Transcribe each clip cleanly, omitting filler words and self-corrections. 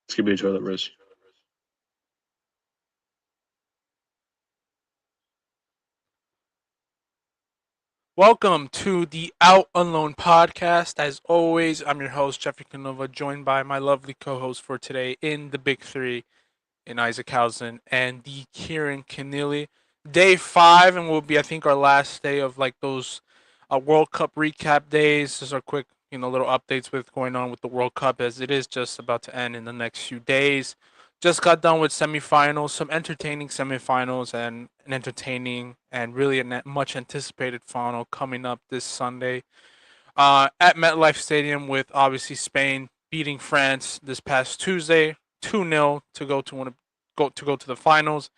Let's give each other risk. Welcome to the Out Alone podcast. As always, I'm your host, Jeffrey Canova, joined by my lovely co host for today in the Big Three, in Isaac Housen and the Kieran Keneally. Day 5, and will be, I think, our last day of like those World Cup recap days. Just our quick, little updates with going on with the World Cup as it is just about to end in the next few days. Just got done with semifinals, some entertaining semifinals, and an entertaining and really a much anticipated final coming up this Sunday at MetLife Stadium with obviously Spain beating France this past Tuesday 2-0 to go to the finals,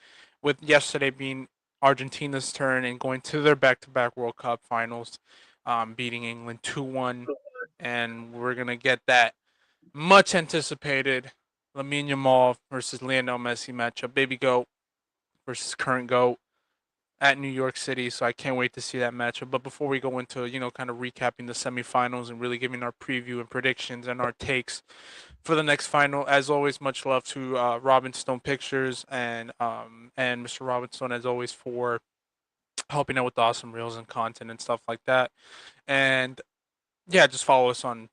with yesterday being Argentina's turn and going to their back-to-back World Cup finals, beating England 2-1, and we're gonna get that much anticipated Lamine Yamal versus Lionel Messi matchup, baby goat versus current goat at New York City. So I can't wait to see that matchup. But before we go into kind of recapping the semifinals and really giving our preview and predictions and our takes for the next final, as always, much love to Robin Stone Pictures and Mr. Robin Stone as always for helping out with the awesome reels and content and stuff like that. And yeah, just follow us on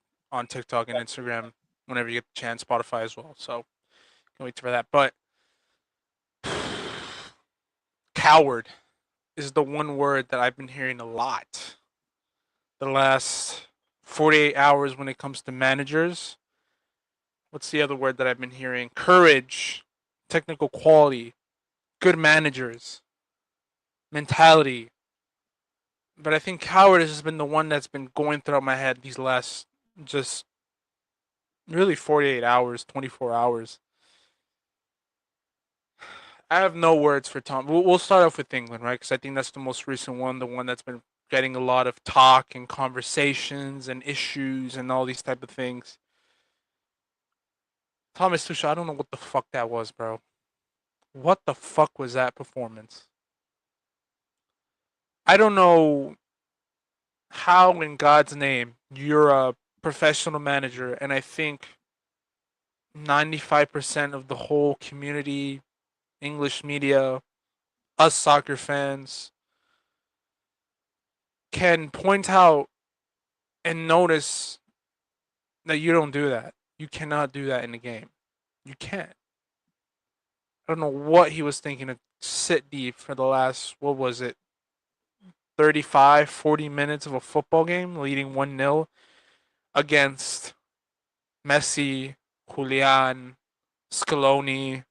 TikTok and Instagram whenever you get the chance. Spotify as well. So can't wait for that. But coward is the one word that I've been hearing a lot the last 48 hours when it comes to managers. What's the other word that I've been hearing? Courage, technical quality, good managers, mentality. But I think coward has been the one that's been going throughout my head these last just really 48 hours, 24 hours. I have no words for Tom. We'll start off with England, right? Because I think that's the most recent one, the one that's been getting a lot of talk and conversations and issues and all these type of things. Thomas Tuchel, I don't know what the fuck that was, bro. What the fuck was that performance? I don't know how in God's name you're a professional manager, and I think 95% of the whole community, English media, us soccer fans, can point out and notice that you don't do that. You cannot do that in the game. You can't. I don't know what he was thinking to sit deep for the last, what was it, 35, 40 minutes of a football game, leading 1-0 against Messi, Julian, Scaloni,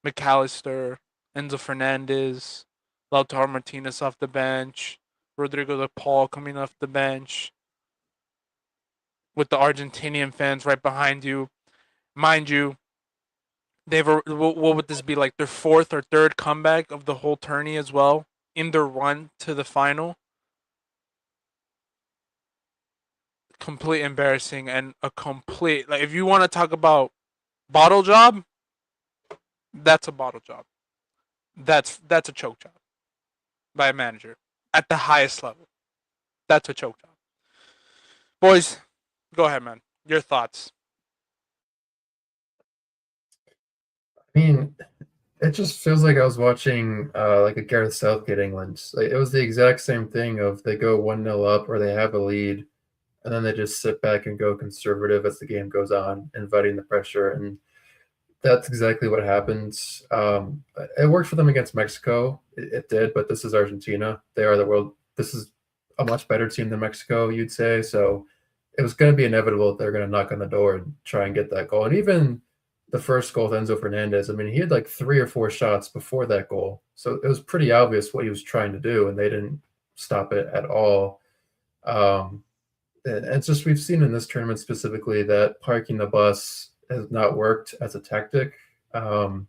McAllister, Enzo Fernandez, Lautaro Martinez off the bench, Rodrigo de Paul coming off the bench, with the Argentinian fans right behind you. Mind you, what would this be, like their fourth or third comeback of the whole tourney as well in their run to the final? Complete embarrassing and a complete, like, if you want to talk about bottle job, that's a bottle job. That's a choke job by a manager at the highest level. That's a choke job. Boys, go ahead, man. Your thoughts. I mean, it just feels like I was watching like a Gareth Southgate England. Like, it was the exact same thing of they go 1-0 up or they have a lead, and then they just sit back and go conservative as the game goes on, inviting the pressure. And that's exactly what happens. It worked for them against Mexico. It did, but this is Argentina. They are the world. This is a much better team than Mexico, you'd say. So it was going to be inevitable that they're going to knock on the door and try and get that goal. And even the first goal with Enzo Fernandez, I mean, he had like 3 or 4 shots before that goal. So it was pretty obvious what he was trying to do, and they didn't stop it at all. Um, and it's just we've seen in this tournament specifically that parking the bus has not worked as a tactic. Um,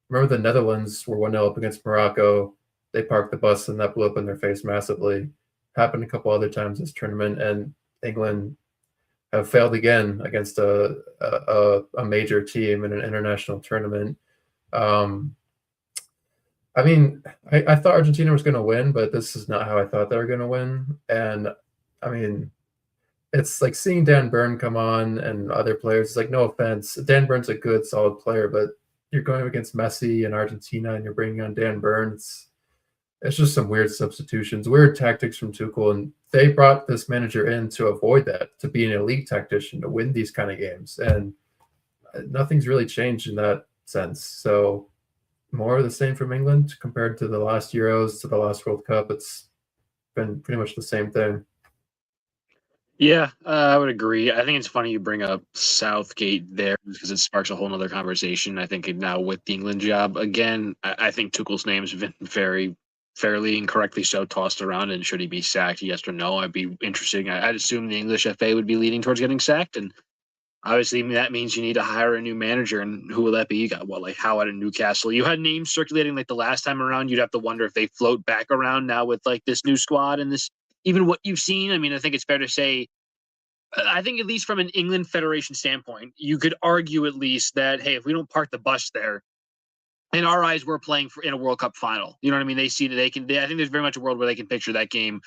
Remember the Netherlands were 1-0 up against Morocco. They parked the bus and that blew up in their face massively. Happened a couple other times this tournament, and England have failed again against a major team in an international tournament. Um, I mean, I thought Argentina was going to win, but this is not how I thought they were going to win. And I mean, it's like seeing Dan Burn come on and other players. It's like, no offense, Dan Burn's a good, solid player, but you're going against Messi in Argentina and you're bringing on Dan Burn. It's just some weird substitutions, weird tactics from Tuchel, and they brought this manager in to avoid that, to be an elite tactician, to win these kind of games, and nothing's really changed in that sense. So more of the same from England compared to the last Euros, to the last World Cup. It's been pretty much the same thing. Yeah, I would agree. I think it's funny you bring up Southgate there because it sparks a whole nother conversation. I think now with the England job, again, I think Tuchel's name has been very fairly and correctly so tossed around. And should he be sacked, yes or no? I'd be interesting. I'd assume the English FA would be leaning towards getting sacked. And obviously, that means you need to hire a new manager. And who will that be? You got what, like Howard and Newcastle? You had names circulating like the last time around. You'd have to wonder if they float back around now with like this new squad and this, even what you've seen. I mean, I think it's fair to say, I think at least from an England Federation standpoint, you could argue at least that, hey, if we don't park the bus there, in our eyes, we're playing in a World Cup final. You know what I mean? They see that they can. I think there's very much a world where they can picture that game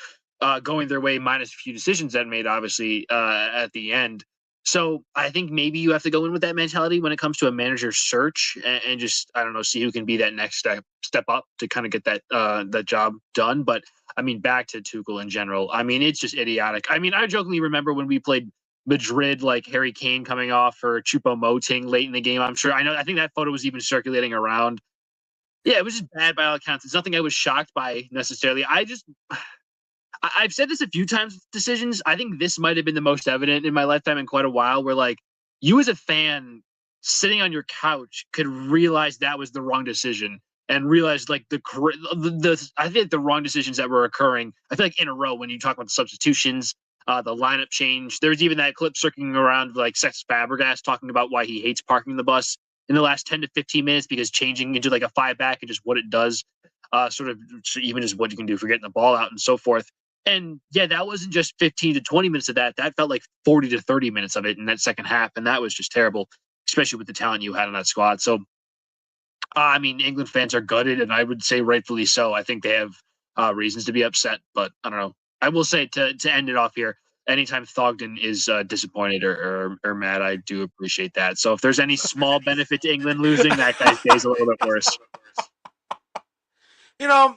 going their way, minus a few decisions that made, obviously, at the end. So I think maybe you have to go in with that mentality when it comes to a manager search, and just, I don't know, see who can be that next step up to kind of get that job done. But I mean, back to Tuchel in general. I mean, it's just idiotic. I mean, I jokingly remember when we played Madrid, like Harry Kane coming off for Choupo-Moting late in the game. I think that photo was even circulating around. Yeah, it was just bad by all accounts. It's nothing I was shocked by necessarily. I've said this a few times with decisions. I think this might have been the most evident in my lifetime in quite a while, where like you as a fan sitting on your couch could realize that was the wrong decision and realize like I think the wrong decisions that were occurring. I feel like in a row when you talk about the substitutions, the lineup change. There's even that clip circling around like Cesc Fabregas talking about why he hates parking the bus in the last 10 to 15 minutes because changing into like a five back and just what it does, sort of even just what you can do for getting the ball out and so forth. And yeah, that wasn't just 15 to 20 minutes of that. That felt like 40 to 30 minutes of it in that second half. And that was just terrible, especially with the talent you had on that squad. So, I mean, England fans are gutted, and I would say rightfully so. I think they have reasons to be upset, but I don't know. I will say to end it off here, anytime Thogden is disappointed or mad, I do appreciate that. So if there's any small benefit to England losing, that guy's day is a little bit worse. You know,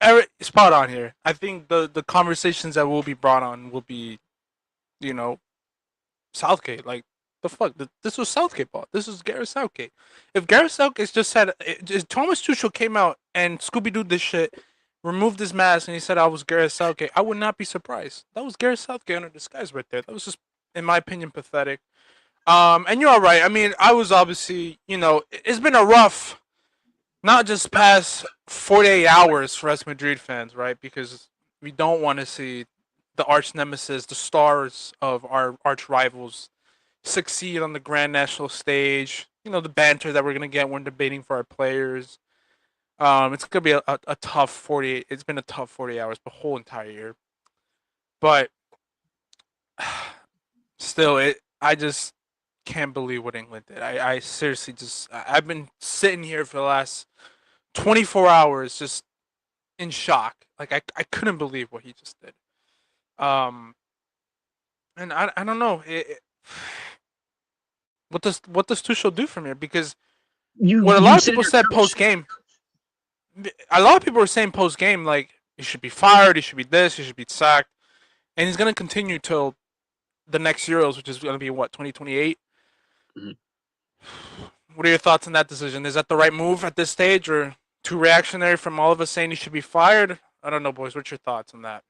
Eric, spot on here. I think the conversations that will be brought on will be, you know, Southgate. Like, the fuck? This was Southgate ball. This was Gareth Southgate. If Gareth Southgate just said, Thomas Tuchel came out and Scooby Doo this shit, removed his mask, and he said I was Gareth Southgate, I would not be surprised. That was Gareth Southgate under disguise right there. That was just, in my opinion, pathetic. And you're right. I mean, I was obviously, it's been a rough, not just past 48 hours for us Madrid fans, right? Because we don't want to see the arch nemesis, the stars of our arch rivals, succeed on the grand national stage. The banter that we're gonna get when debating for our players. It's gonna be a tough 48. It's been a tough 40 hours the whole entire year, but still, I just can't believe what England did. I seriously I've been sitting here for the last 24 hours just in shock. Like I couldn't believe what he just did. And I don't know. What does Tuchel do from here? Because what a lot of people said post game, a lot of people were saying post game, like, he should be fired, he should be this, he should be sacked, and he's gonna continue till the next Euros, which is gonna be what, 2028. Mm-hmm. What are your thoughts on that decision? Is that the right move at this stage, or too reactionary from all of us saying he should be fired? I don't know, boys. What's your thoughts on that?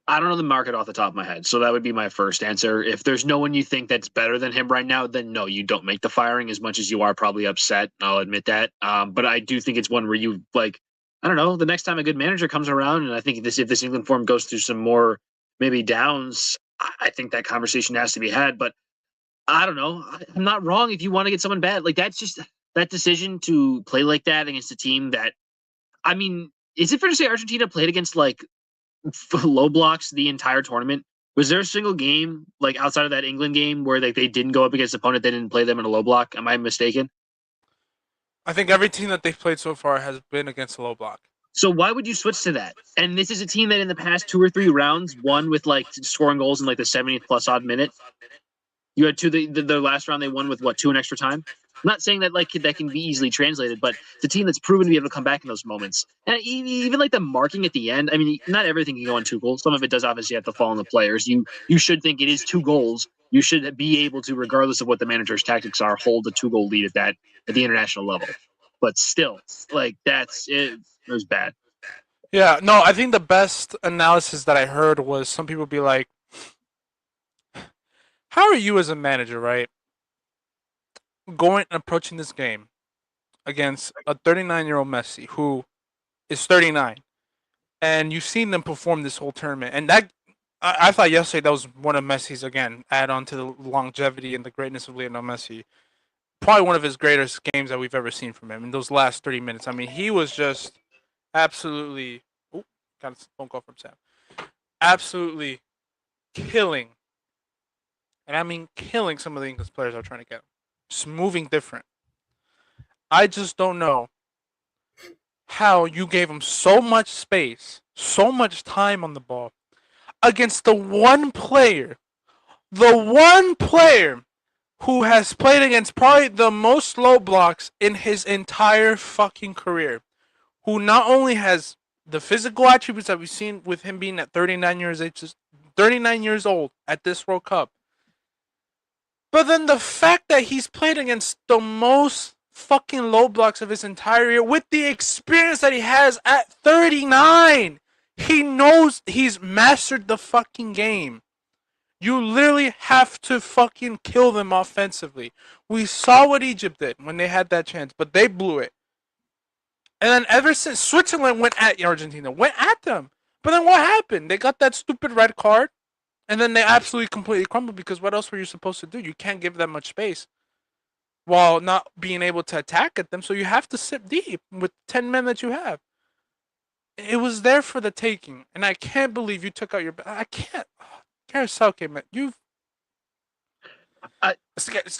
I don't know the market off the top of my head, so that would be my first answer. If there's no one you think that's better than him right now, then no, you don't make the firing, as much as you are probably upset. I'll admit that. But I do think it's one where you, like, I don't know, the next time a good manager comes around, and I think if this England form goes through some more maybe downs, I think that conversation has to be had. But I don't know. I'm not wrong if you want to get someone bad. Like, that's just that decision to play like that against a team that, I mean, is it fair to say Argentina played against like low blocks the entire tournament? Was there a single game, like outside of that England game, where they didn't go up against an opponent, they didn't play them in a low block? Am I mistaken? I think every team that they've played so far has been against a low block. So why would you switch to that? And this is a team that in the past 2 or 3 rounds won with like scoring goals in like the 70th plus odd minute. You had two. The last round they won with what, 2 in extra time. I'm not saying that like that can be easily translated, but it's a team that's proven to be able to come back in those moments. And even like the marking at the end. I mean, not everything can go on 2 goals. Some of it does obviously have to fall on the players. You should think it is 2 goals. You should be able to, regardless of what the manager's tactics are, hold a 2-goal lead at the international level. But still, like that's it. It was bad. Yeah, no, I think the best analysis that I heard was some people be like, how are you as a manager, right, going and approaching this game against a 39-year-old Messi who is 39, and you've seen them perform this whole tournament, and that I thought yesterday that was one of Messi's, again, add on to the longevity and the greatness of Lionel Messi, probably one of his greatest games that we've ever seen from him in those last 30 minutes. I mean, he was just absolutely, got a phone call from Sam, absolutely killing, and I mean killing some of the English players that are trying to get him. Just moving different. I just don't know how you gave him so much space, so much time on the ball against the one player who has played against probably the most low blocks in his entire fucking career, who not only has the physical attributes that we've seen with him being at 39 years old at this World Cup, but then the fact that he's played against the most fucking low blocks of his entire year with the experience that he has at 39. He knows, he's mastered the fucking game. You literally have to fucking kill them offensively. We saw what Egypt did when they had that chance, but they blew it. And then ever since Switzerland went at Argentina, went at them. But then what happened? They got that stupid red card, and then they absolutely completely crumbled, because what else were you supposed to do? You can't give that much space while not being able to attack at them, so you have to sit deep with 10 men that you have. It was there for the taking, and I can't believe you took out your... I can't... Gareth Southgate, man.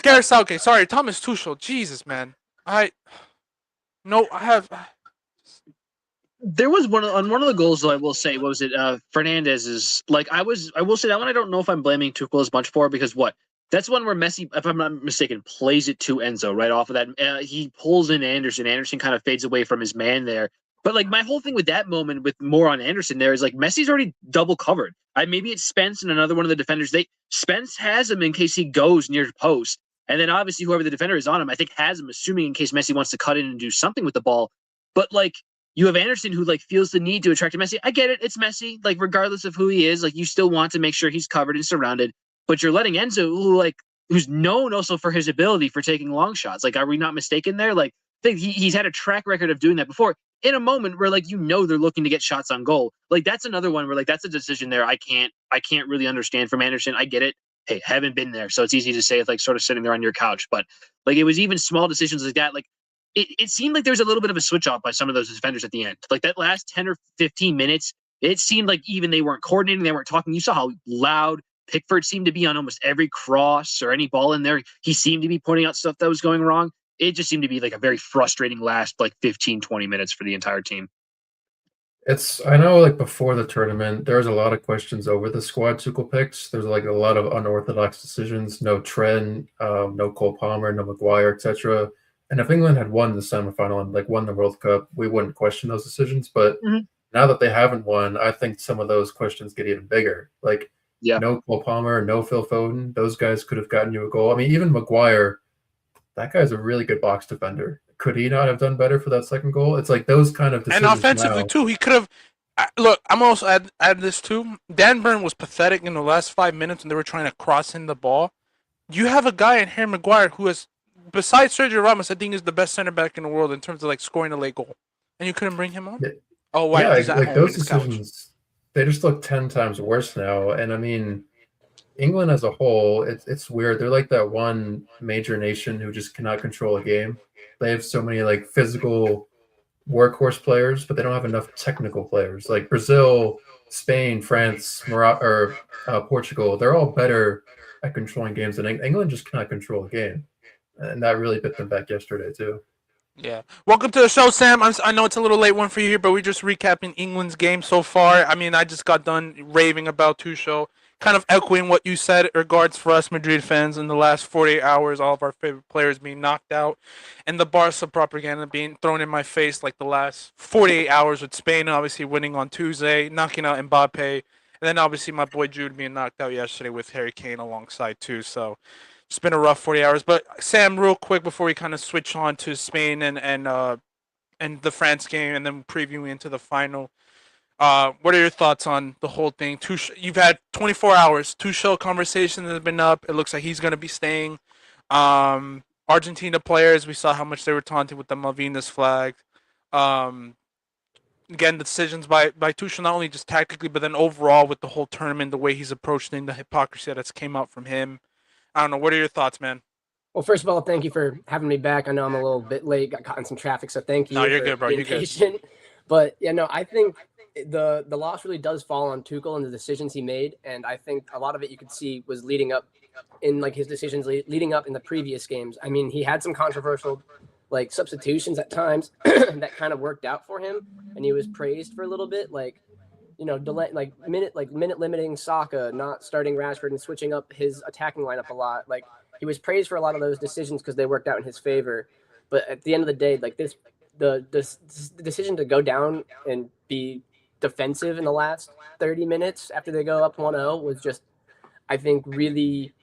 Gareth Southgate. Sorry, Thomas Tuchel. Jesus, man. I have... There was one of the goals, though, I will say, what was it? Fernandez's. Like, I will say that one I don't know if I'm blaming Tuchel as much for, because what? That's one where Messi, if I'm not mistaken, plays it to Enzo right off of that. He pulls in Anderson. Anderson kind of fades away from his man there. But like my whole thing with that moment, with more on Anderson there, is like Messi's already double covered. Maybe it's Spence and another one of the defenders. Spence has him in case he goes near post, and then obviously whoever the defender is on him, I think, has him, assuming in case Messi wants to cut in and do something with the ball. But like you have Anderson who like feels the need to attract to Messi. I get it, it's Messi. Like regardless of who he is, like you still want to make sure he's covered and surrounded. But you're letting Enzo, who's known also for his ability for taking long shots. Like, are we not mistaken there? Like, he's had a track record of doing that before. In a moment where, like, they're looking to get shots on goal. Like, that's another one where, like, that's a decision there I can't really understand from Anderson. I get it. Hey, haven't been there, so it's easy to say it's like sort of sitting there on your couch. But like, it was even small decisions like that. Like, it seemed like there was a little bit of a switch off by some of those defenders at the end. Like that last 10 or 15 minutes, it seemed like even they weren't coordinating, they weren't talking. You saw how loud Pickford seemed to be on almost every cross or any ball in there. He seemed to be pointing out stuff that was going wrong. It just seemed to be like a very frustrating last like 15, 20 minutes for the entire team. I know like before the tournament, there was a lot of questions over the squad Tuchel picked. There's like a lot of unorthodox decisions. No Trent, no Cole Palmer, no Maguire, etc. And if England had won the semifinal and like won the World Cup, we wouldn't question those decisions. But now that they haven't won, I think some of those questions get even bigger. Like, no Cole Palmer, no Phil Foden. Those guys could have gotten you a goal. I mean, even Maguire, that guy's a really good box defender. Could he not have done better for that second goal? It's like those kind of decisions. And offensively, too, he could have... Look, I'm also add this, too. Dan Burn was pathetic in the last 5 minutes when they were trying to cross in the ball. You have a guy in Harry Maguire who is, besides Sergio Ramos, I think is the best center back in the world in terms of like scoring a late goal. And you couldn't bring him on? Yeah. Oh, wow. Yeah, like those decisions, they just look 10 times worse now. And I mean, England as a whole, it's weird. They're like that one major nation who just cannot control a game. They have so many like physical workhorse players, but they don't have enough technical players. Like Brazil, Spain, France, Portugal, they're all better at controlling games than England. Just cannot control a game. And that really bit them back yesterday too. Yeah. Welcome to the show, Sam. I know it's a little late one for you here, but we're just recapping England's game so far. I mean, I just got done raving about Tuchel, kind of echoing what you said in regards for us Madrid fans in the last 48 hours, all of our favorite players being knocked out, and the Barca propaganda being thrown in my face like the last 48 hours with Spain obviously winning on Tuesday, knocking out Mbappe, and then obviously my boy Jude being knocked out yesterday with Harry Kane alongside too. So it's been a rough 40 hours. But Sam, real quick before we kind of switch on to Spain and the France game, and then previewing into the final. What are your thoughts on the whole thing? You've had 24 hours. Tuchel conversation has been up. It looks like he's going to be staying. Argentina players, we saw how much they were taunted with the Malvinas flag. Um, Again, the decisions by Tuchel, not only just tactically, but then overall with the whole tournament, the way he's approaching the hypocrisy that's came out from him. I don't know. What are your thoughts, man? Well, first of all, thank you for having me back. I know I'm a little bit late, got caught in some traffic, so thank you. No, you're for good, bro. being You're good. patient. But yeah, no, I think the loss really does fall on Tuchel and the decisions he made, and I think a lot of it you could see was leading up in like his decisions leading up in the previous games. I mean, he had some controversial like substitutions at times that kind of worked out for him, and he was praised for a little bit, like delay minute limiting Saka, not starting Rashford and switching up his attacking lineup a lot. Like he was praised for a lot of those decisions because they worked out in his favor. But at the end of the day, like the decision to go down and be defensive in the last 30 minutes after they go up 1-0 was just, I think, really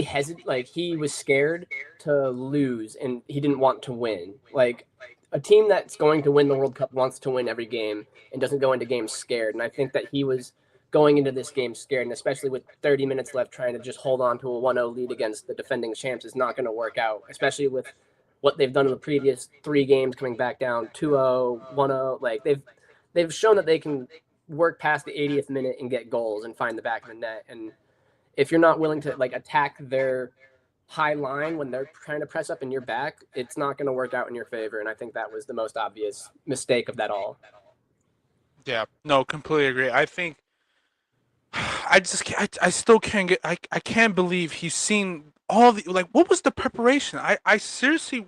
hesitant. Like he was scared to lose and he didn't want to win. Like a team that's going to win the World Cup wants to win every game and doesn't go into games scared. And I think that he was going into this game scared, and especially with 30 minutes left, trying to just hold on to a 1-0 lead against the defending champs is not going to work out, especially with what they've done in the previous 3 games, coming back down 2-0, 1-0. Like they've shown that they can work past the 80th minute and get goals and find the back of the net. And if you're not willing to like attack their high line when they're trying to press up in your back, it's not going to work out in your favor. And I think that was the most obvious mistake of that all. Yeah, no, completely agree. I think I still can't get. I can't believe he's seen all the like. What was the preparation? I seriously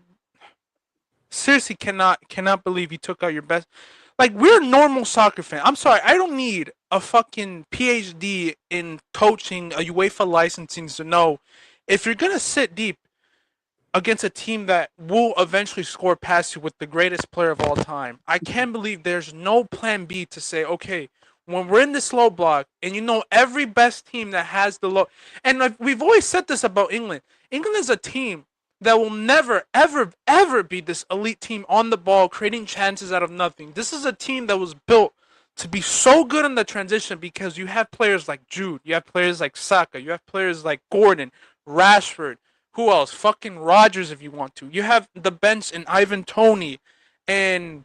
cannot believe he took out your best. Like we're normal soccer fan. I'm sorry, I don't need a fucking PhD in coaching, a UEFA licensing to know if you're gonna sit deep against a team that will eventually score past you with the greatest player of all time. I can't believe there's no plan B to say, okay, when we're in this low block, and every best team that has the low, and we've always said this about England. England is a team that will never, ever, ever be this elite team on the ball, creating chances out of nothing. This is a team that was built to be so good in the transition because you have players like Jude, you have players like Saka, you have players like Gordon, Rashford, who else? Fucking Rodgers if you want to. You have the bench in Ivan Toney and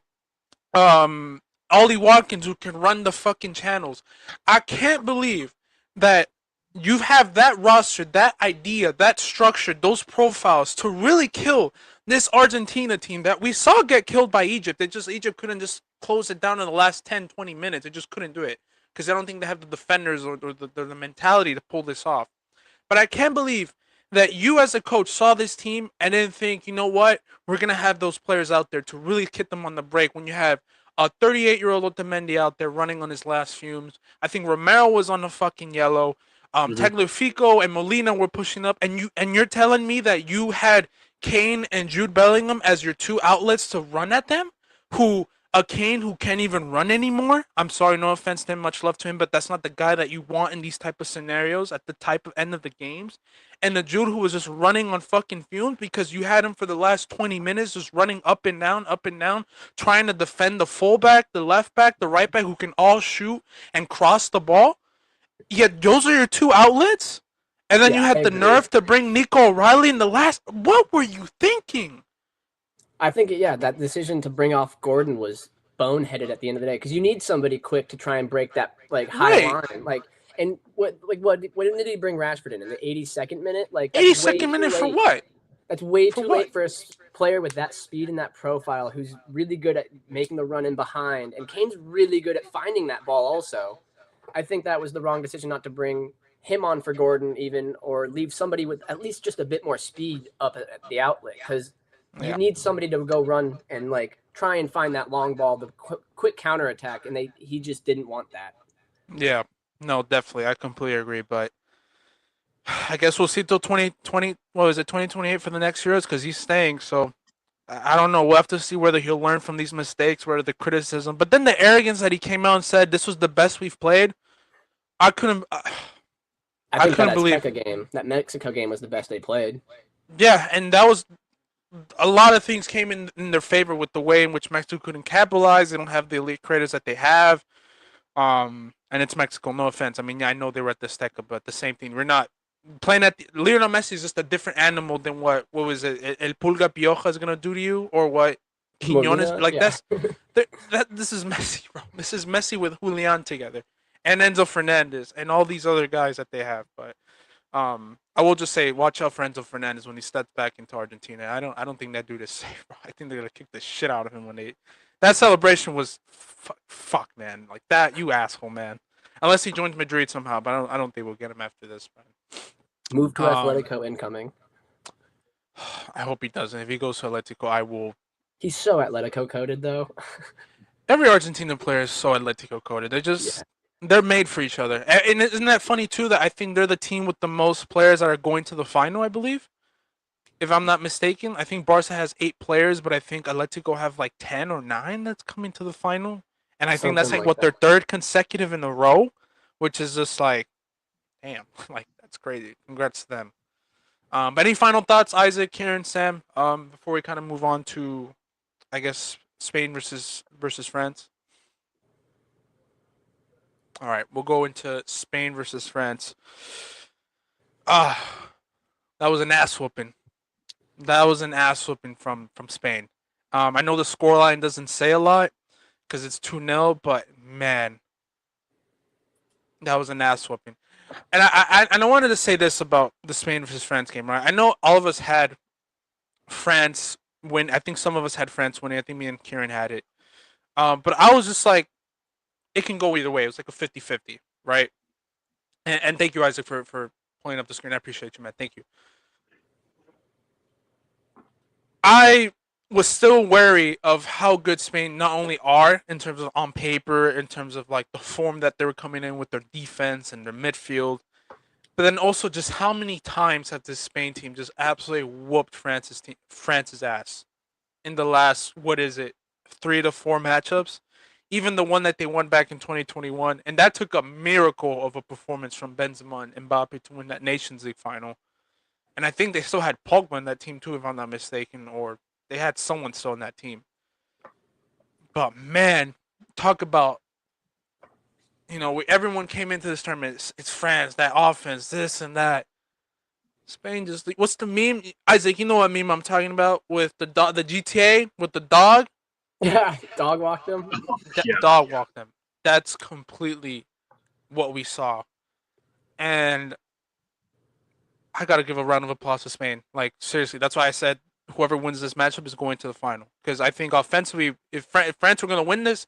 Ollie Watkins who can run the fucking channels. I can't believe that you have that roster, that idea, that structure, those profiles to really kill this Argentina team that we saw get killed by Egypt. Egypt couldn't just close it down in the last 10, 20 minutes. They just couldn't do it because I don't think they have the defenders or the mentality to pull this off. But I can't believe that you as a coach saw this team and didn't think, you know what, we're going to have those players out there to really hit them on the break when you have a 38-year-old Otamendi out there running on his last fumes. I think Romero was on the fucking yellow. Tagliafico and Molina were pushing up, and you're telling me that you had Kane and Jude Bellingham as your 2 outlets to run at them, a Kane who can't even run anymore. I'm sorry, no offense to him, much love to him, but that's not the guy that you want in these type of scenarios at the type of end of the games. And the Jude who was just running on fucking fumes because you had him for the last 20 minutes just running up and down, trying to defend the fullback, the left back, the right back who can all shoot and cross the ball. Yet those are your 2 outlets? And then you had the nerve to bring Nico O'Reilly in the last. What were you thinking? I think, that decision to bring off Gordon was boneheaded at the end of the day because you need somebody quick to try and break that like high line. Like, and what did he bring Rashford in the 82nd minute? Like 82nd minute for what? That's way too late for a player with that speed and that profile who's really good at making the run in behind. And Kane's really good at finding that ball also. I think that was the wrong decision not to bring him on for Gordon even, or leave somebody with at least just a bit more speed up at the outlet because You Yeah. need somebody to go run and like try and find that long ball, the quick counter attack, and he just didn't want that. Yeah. No, definitely. I completely agree. But I guess we'll see till 2020. What is it, 2028 for the next Euros? Because he's staying. So I don't know. We'll have to see whether he'll learn from these mistakes, whether the criticism. But then the arrogance that he came out and said this was the best we've played. I couldn't. I think couldn't that believe- Azteca game, that Mexico game, was the best they played. Yeah, and that was a lot of things came in their favor with the way in which Mexico couldn't capitalize. They don't have the elite creators that they have. And it's Mexico. No offense. I mean, yeah, I know they were at the Azteca, but the same thing. We're not playing at Lionel Messi is just a different animal than what was it? El Pulga Pioja is gonna do to you, or what Quiñones. Molina, Like yeah. this is Messi, bro. This is Messi with Julian together, and Enzo Fernandez, and all these other guys that they have. But I will just say, watch out for Enzo Fernandez when he steps back into Argentina. I don't think that dude is safe, bro. I think they're gonna kick the shit out of him when that celebration was fuck, man. Like that, you asshole, man. Unless he joins Madrid somehow, but I don't think we'll get him after this, man. Move to Um, Atletico incoming. I hope he doesn't. If he goes to Atletico, I will. He's so Atletico coded though. Every Argentinian player is so Atletico coded. They're made for each other. And isn't that funny too? That I think they're the team with the most players that are going to the final. I believe, if I'm not mistaken. I think Barca has 8 players, but I think Atletico have like 10 or 9 that's coming to the final. And I think that's Something like like what their third consecutive in a row, which is just like, damn, like that's crazy. Congrats to them. But any final thoughts, Isaac, Kieran, Sam, before we kind of move on to, I guess, Spain versus France? All right, we'll go into Spain versus France. That was an ass whooping. That was an ass whooping from Spain. I know the scoreline doesn't say a lot because it's 2-0, but man, that was an ass whooping. And I wanted to say this about the Spain versus France game, right? I know all of us had France win. I think some of us had France winning. I think me and Kieran had it. But I was just like, it can go either way. It was like a 50-50, right? And thank you, Isaac, for pulling up the screen. I appreciate you, man. Thank you. I was still wary of how good Spain not only are in terms of on paper, in terms of like the form that they were coming in with their defense and their midfield, but then also just how many times have this Spain team just absolutely whooped France's ass in the last, 3 to 4 matchups? Even the one that they won back in 2021, and that took a miracle of a performance from Benzema and Mbappe to win that Nations League final. And I think they still had Pogba in that team too, if I'm not mistaken, or they had someone still in that team. But man, talk about, everyone came into this tournament. It's France, that offense, this and that. Spain just, what's the meme, Isaac? You know what meme I'm talking about with the GTA with the dog. Yeah, dog walked him. Dog walk them. That's completely what we saw. And I got to give a round of applause to Spain. Like, seriously, that's why I said whoever wins this matchup is going to the final. Because I think offensively, if France were going to win this,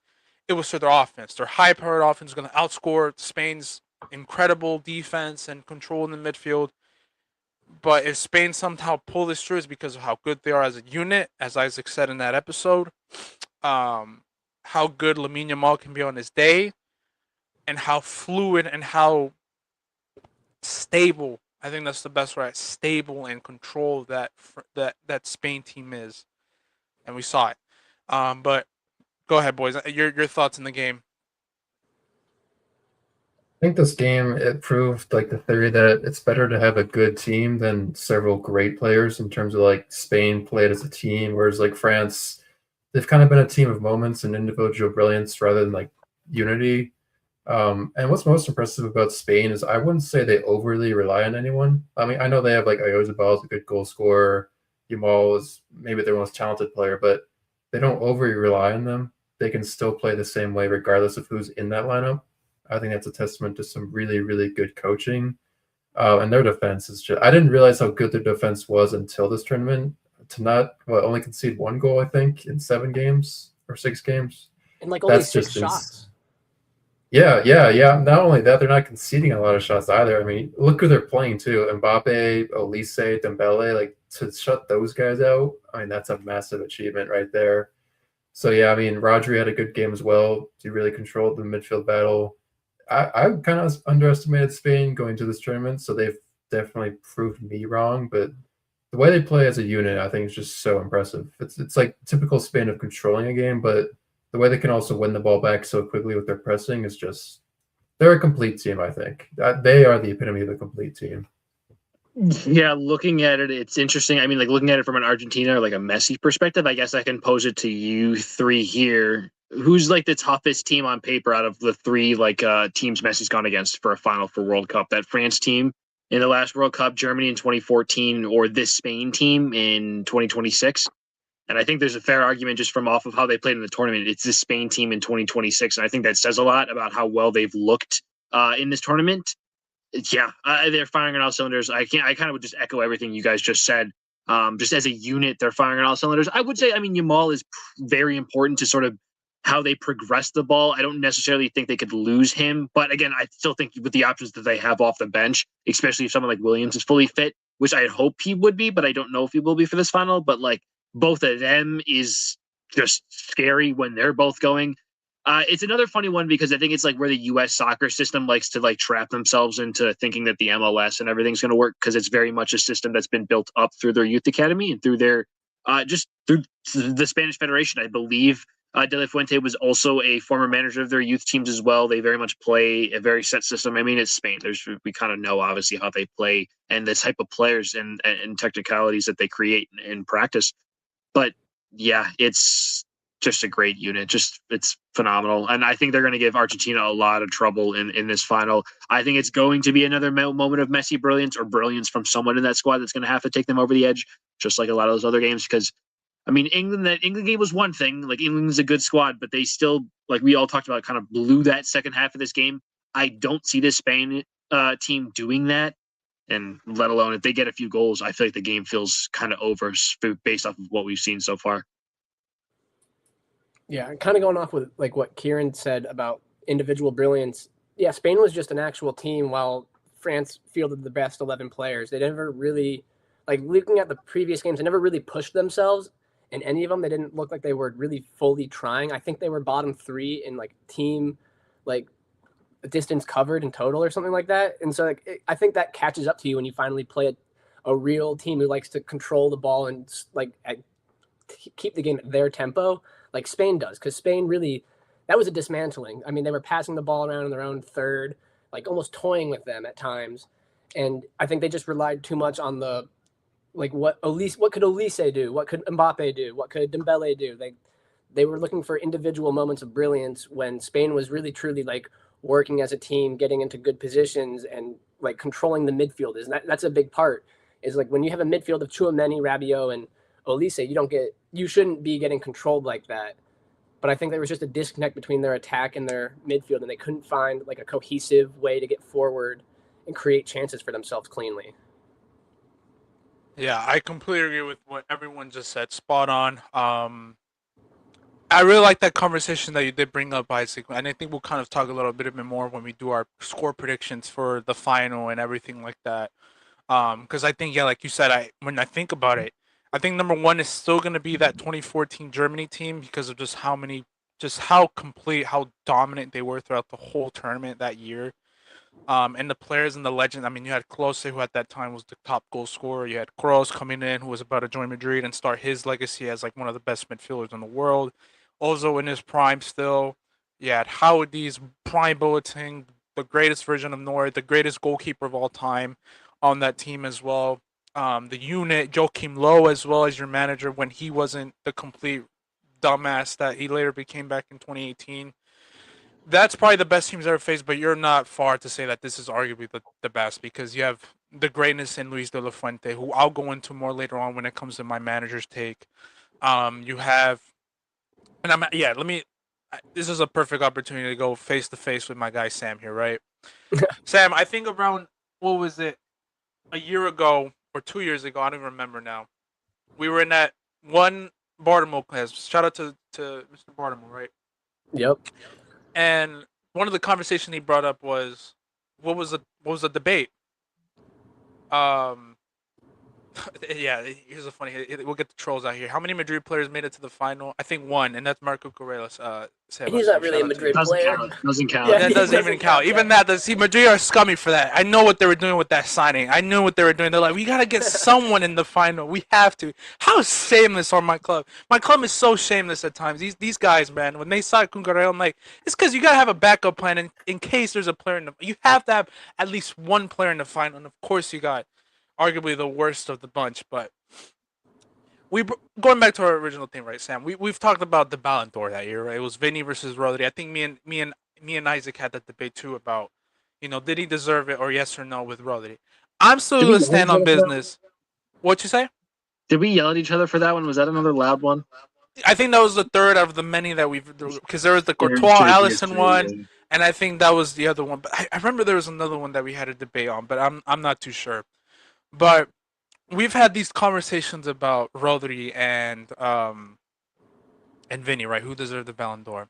it was through their offense. Their high-powered offense is going to outscore Spain's incredible defense and control in the midfield. But if Spain somehow pull this through, it's because of how good they are as a unit, as Isaac said in that episode. How good Lamine Yamal can be on his day, and how fluid and how stable, I think that's the best word, stable and control that Spain team is, and we saw it. But go ahead, boys. Your thoughts in the game. I think this game, it proved like the theory that it's better to have a good team than several great players, in terms of like Spain played as a team, whereas like France, they've kind of been a team of moments and individual brilliance rather than like unity. And what's most impressive about Spain is I wouldn't say they overly rely on anyone. I mean, I know they have like Oyozabal is a good goal scorer. Yamal is maybe their most talented player, but they don't overly rely on them. They can still play the same way regardless of who's in that lineup. I think that's a testament to some really, really good coaching. And their defense is just, I didn't realize how good their defense was until this tournament. To not only concede 1 goal, I think, in 7 games or 6 games. And like only That's 6 just shots. Yeah. Not only that, they're not conceding a lot of shots either. I mean, look who they're playing too. Mbappe, Olise, Dembele. Like, to shut those guys out, I mean, that's a massive achievement right there. So yeah, I mean, Rodri had a good game as well. He really controlled the midfield battle. I kind of underestimated Spain going to this tournament, so they've definitely proved me wrong. But the way they play as a unit, I think, is just so impressive. It's like typical Spain of controlling a game, but the way they can also win the ball back so quickly with their pressing is just they're a complete team. I think they are the epitome of a complete team. Yeah, looking at it, it's interesting. I mean, like looking at it from an Argentina or like a Messi perspective, I guess I can pose it to you three here. Who's like the toughest team on paper out of the three teams Messi's gone against for a final for World Cup? That France team in the last World Cup, Germany in 2014, or this Spain team in 2026? And I think there's a fair argument just from off of how they played in the tournament. It's this Spain team in 2026, and I think that says a lot about how well they've looked in this tournament. Yeah, they're firing on all cylinders. I kind of would just echo everything you guys just said. Just as a unit, they're firing on all cylinders. I would say, I mean, Yamal is very important to sort of how they progress the ball. I don't necessarily think they could lose him, but again, I still think with the options that they have off the bench, especially if someone like Williams is fully fit, which I hope he would be, but I don't know if he will be for this final. But like both of them is just scary when they're both going. It's another funny one because I think it's like where the U.S. soccer system likes to like trap themselves into thinking that the MLS and everything's going to work because it's very much a system that's been built up through their youth academy and through their just through the Spanish Federation. I believe De La Fuente was also a former manager of their youth teams as well. They very much play a very set system. I mean, it's Spain. We kind of know obviously how they play and the type of players and technicalities that they create in practice. But yeah, it's just a great unit. It's phenomenal. And I think they're going to give Argentina a lot of trouble in this final. I think it's going to be another moment of Messi brilliance or brilliance from someone in that squad that's going to have to take them over the edge, just like a lot of those other games. Because, I mean, that England game was one thing. Like, England's a good squad, but they still, like we all talked about, kind of blew that second half of this game. I don't see this Spain team doing that. And let alone if they get a few goals, I feel like the game feels kind of over based off of what we've seen so far. Yeah, kind of going off with like what Kieran said about individual brilliance. Yeah, Spain was just an actual team while France fielded the best 11 players. They never really, like looking at the previous games, they never really pushed themselves in any of them. They didn't look like they were really fully trying. I think they were bottom 3 in like team, like distance covered in total or something like that. And so like, I think that catches up to you when you finally play a real team who likes to control the ball and like keep the game at their tempo like Spain does, because Spain really, that was a dismantling. I mean, they were passing the ball around in their own third, like almost toying with them at times. And I think they just relied too much on the, like what could Olise do? What could Mbappe do? What could Dembele do? They were looking for individual moments of brilliance when Spain was really truly like working as a team, getting into good positions and like controlling the midfield. That's a big part. Is like when you have a midfield of Tchouaméni, Rabiot, and Olise, you shouldn't be getting controlled like that. But I think there was just a disconnect between their attack and their midfield, and they couldn't find like a cohesive way to get forward and create chances for themselves cleanly. Yeah, I completely agree with what everyone just said. Spot on. I really like that conversation that you did bring up, Isaac, and I think we'll kind of talk a little bit more when we do our score predictions for the final and everything like that. Because I think, yeah, like you said, when I think about it, I think number one is still going to be that 2014 Germany team because of just how complete, how dominant they were throughout the whole tournament that year. And the players and the legend. I mean, you had Klose, who at that time was the top goal scorer. You had Kroos coming in, who was about to join Madrid and start his legacy as like one of the best midfielders in the world. Also in his prime still. You had Howdy's prime Boateng, the greatest version of Neuer, the greatest goalkeeper of all time on that team as well. The unit, Joachim Low as well as your manager when he wasn't the complete dumbass that he later became back in 2018. That's probably the best teams ever faced, but you're not far to say that this is arguably the best because you have the greatness in Luis de la Fuente, who I'll go into more later on when it comes to my manager's take. You have, and this is a perfect opportunity to go face to face with my guy Sam here, right? Sam, I think around, what was it, a year ago or 2 years ago, I don't even remember now. We were in that one Bartimo class. Shout out to Mr. Bartimo, right? Yep. And one of the conversations he brought up was what was the debate? Yeah, here's a funny. We'll get the trolls out here. How many Madrid players made it to the final? I think one, and that's Marco Corrales. And he's Seba, not so really shout a out to you. Madrid Doesn't player. count. Doesn't count. Yeah, That he doesn't even count. Even that does. See, Madrid are scummy for that. I know what they were doing with that signing. I knew what they were doing. They're like, we gotta get someone in the final. We have to. How shameless are my club? My club is so shameless at times. These guys, man, when they sign Cucurella, I'm like, it's because you gotta have a backup plan in case there's a player in the. You have to have at least one player in the final, and of course you got arguably the worst of the bunch, but. Going back to our original thing, right, Sam? We've talked about the Ballon d'Or that year, right? It was Vinny versus Rodri. I think me and Isaac had that debate too about, did he deserve it or yes or no with Rodri. I'm still Did we gonna stand on yell at each other for business. What you say? Did we yell at each other for that one? Was that another loud one? I think that was the third of the many that because there was the There's Courtois two Allison PS3, one, yeah. and I think that was the other one. But I remember there was another one that we had a debate on, but I'm not too sure. But we've had these conversations about Rodri and Vinny, right? Who deserved the Ballon d'Or?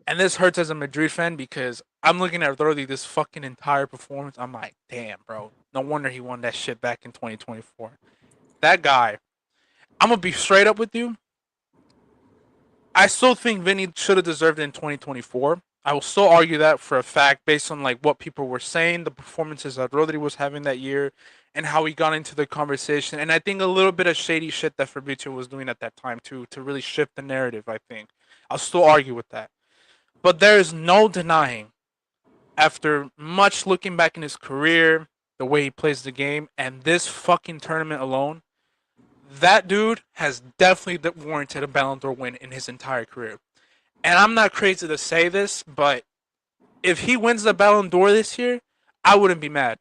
And this hurts as a Madrid fan because I'm looking at Rodri this fucking entire performance. I'm like, damn, bro. No wonder he won that shit back in 2024. That guy. I'm gonna be straight up with you. I still think Vinny should have deserved it in 2024. I will still argue that for a fact based on like what people were saying, the performances that Rodri was having that year, and how he got into the conversation. And I think a little bit of shady shit that Fabrizio was doing at that time too to really shift the narrative. I think I'll still argue with that. But there is no denying, after much looking back in his career, the way he plays the game, and this fucking tournament alone, that dude has definitely warranted a Ballon d'Or win in his entire career. And I'm not crazy to say this, but if he wins the Ballon d'Or this year, I wouldn't be mad.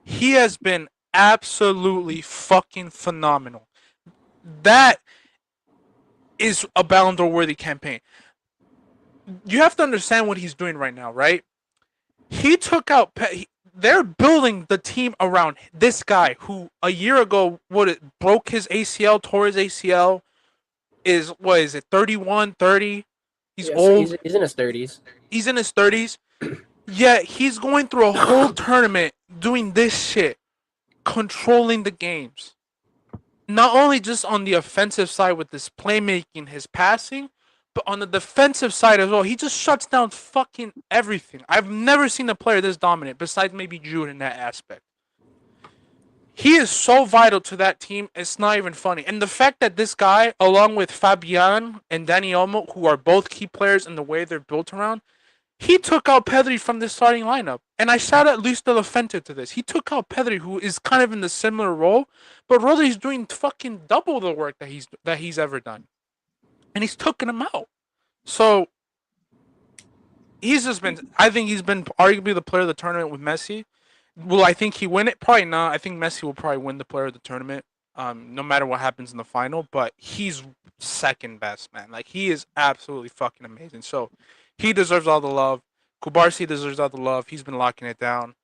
He has been absolutely fucking phenomenal. That is a Ballon d'Or worthy campaign. You have to understand what he's doing right now, right? He took out. They're building the team around this guy who a year ago broke his ACL, tore his ACL. What is it? 31, 30. He's old. He's in his 30s. He's in his 30s. Yet he's going through a whole tournament doing this shit, controlling the games. Not only just on the offensive side with his playmaking, his passing, but on the defensive side as well. He just shuts down fucking everything. I've never seen a player this dominant, besides maybe Jude in that aspect. He is so vital to that team, it's not even funny. And the fact that this guy, along with Fabian and Dani Olmo, who are both key players in the way they're built around, he took out Pedri from the starting lineup. And I shout at Luis de la Fuente to this. He took out Pedri, who is kind of in the similar role, but Rodri's doing fucking double the work that he's ever done. And he's taking him out. So I think he's been arguably the player of the tournament with Messi. Will I think he win it? Probably not. I think Messi will probably win the player of the tournament, no matter what happens in the final. But he's second best, man. Like, he is absolutely fucking amazing. So he deserves all the love. Kubarsi deserves all the love. He's been locking it down.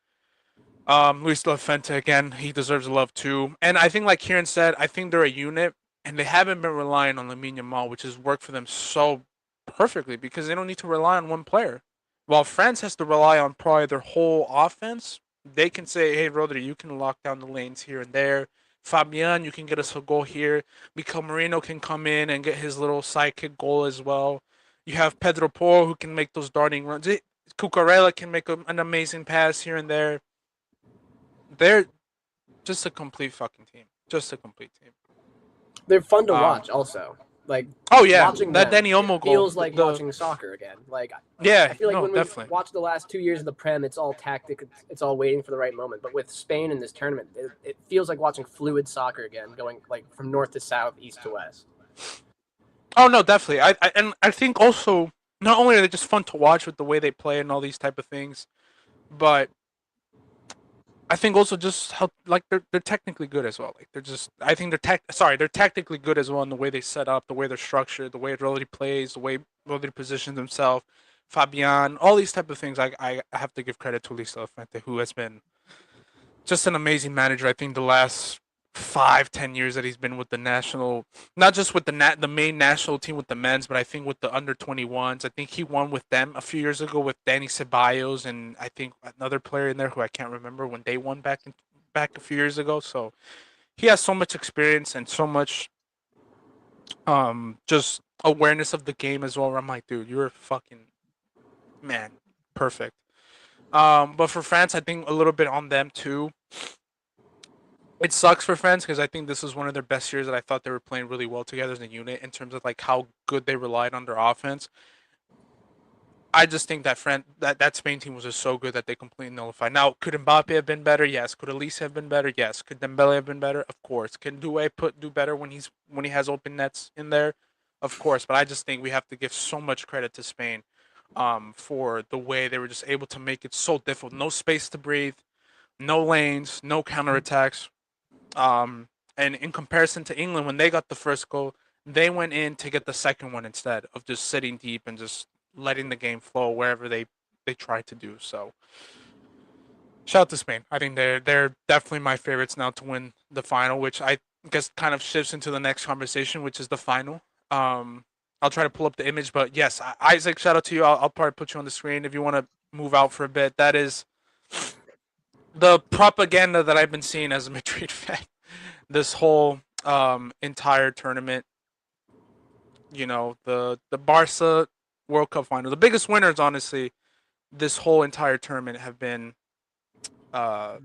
Luis de la Fuente, again, he deserves the love too. And I think, like Kieran said, I think they're a unit, and they haven't been relying on Lamine Yamal, which has worked for them so perfectly because they don't need to rely on one player. While France has to rely on probably their whole offense, they can say, hey, Rodri, you can lock down the lanes here and there. Fabian, you can get us a goal here. Mikel Merino can come in and get his little sidekick goal as well. You have Pedro Porro who can make those darting runs. Cucurella can make an amazing pass here and there. They're just a complete fucking team. Just a complete team. They're fun to watch also. Like, oh yeah, watching that them Dani Olmo goal feels like watching soccer again. Like, yeah, I feel like when definitely. we watch the last 2 years of the Prem, it's all tactic. It's all waiting for the right moment. But with Spain in this tournament, it feels like watching fluid soccer again, going like from north to south, east to west. Oh no, definitely. I think also not only are they just fun to watch with the way they play and all these type of things, but I think also just how like they're technically good as well. Like they're tactically good as well in the way they set up, the way they're structured, the way Rodri plays, the way Rodri positions himself, Fabian, all these type of things. I have to give credit to Luis de la Fuente, who has been just an amazing manager. I think the last 5-10 years that he's been with the national, not just with the main national team with the men's, but I think with the under 21s. I think he won with them a few years ago with Dani Ceballos and I think another player in there who I can't remember when they won back a few years ago. So he has so much experience and so much just awareness of the game as well. Where I'm like, dude, you're fucking man, perfect. But for France, I think a little bit on them too. It sucks for France because I think this was one of their best years that I thought they were playing really well together as a unit in terms of like how good they relied on their offense. I just think that Spain team was just so good that they completely nullified. Now, could Mbappe have been better? Yes. Could Elise have been better? Yes. Could Dembele have been better? Of course. Can Doué do better when he has open nets in there? Of course. But I just think we have to give so much credit to Spain, for the way they were just able to make it so difficult. No space to breathe, no lanes, no counterattacks. And in comparison to England, when they got the first goal, they went in to get the second one instead of just sitting deep and just letting the game flow wherever they tried to do. So, shout out to Spain. I think they're definitely my favorites now to win the final, which I guess kind of shifts into the next conversation, which is the final. I'll try to pull up the image, but yes, Isaac, shout out to you. I'll probably put you on the screen if you want to move out for a bit. That is the propaganda that I've been seeing as a Madrid fan this whole entire tournament. You know, the Barca World Cup final. The biggest winners, honestly, this whole entire tournament have been, I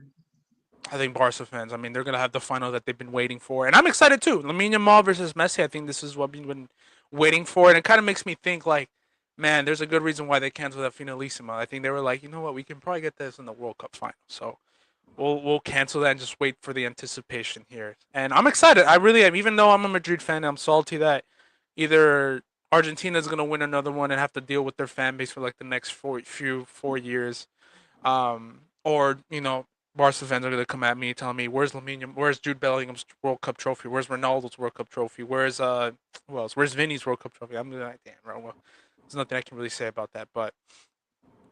think, Barca fans. I mean, they're gonna have the final that they've been waiting for, and I'm excited too. Lamine Yamal versus Messi. I think this is what we've been waiting for, and it kind of makes me think like, man, there's a good reason why they canceled that Finalissima. I think they were like, you know what, we can probably get this in the World Cup final. So we'll cancel that and just wait for the anticipation here. And I'm excited. I really am. Even though I'm a Madrid fan, I'm salty that either Argentina is gonna win another one and have to deal with their fan base for like the next 4 years, or Barca fans are gonna come at me telling me where's Jude Bellingham's World Cup trophy, where's Ronaldo's World Cup trophy, where's who else, where's Vinny's World Cup trophy? I'm gonna be like, damn, right, well, there's nothing I can really say about that, but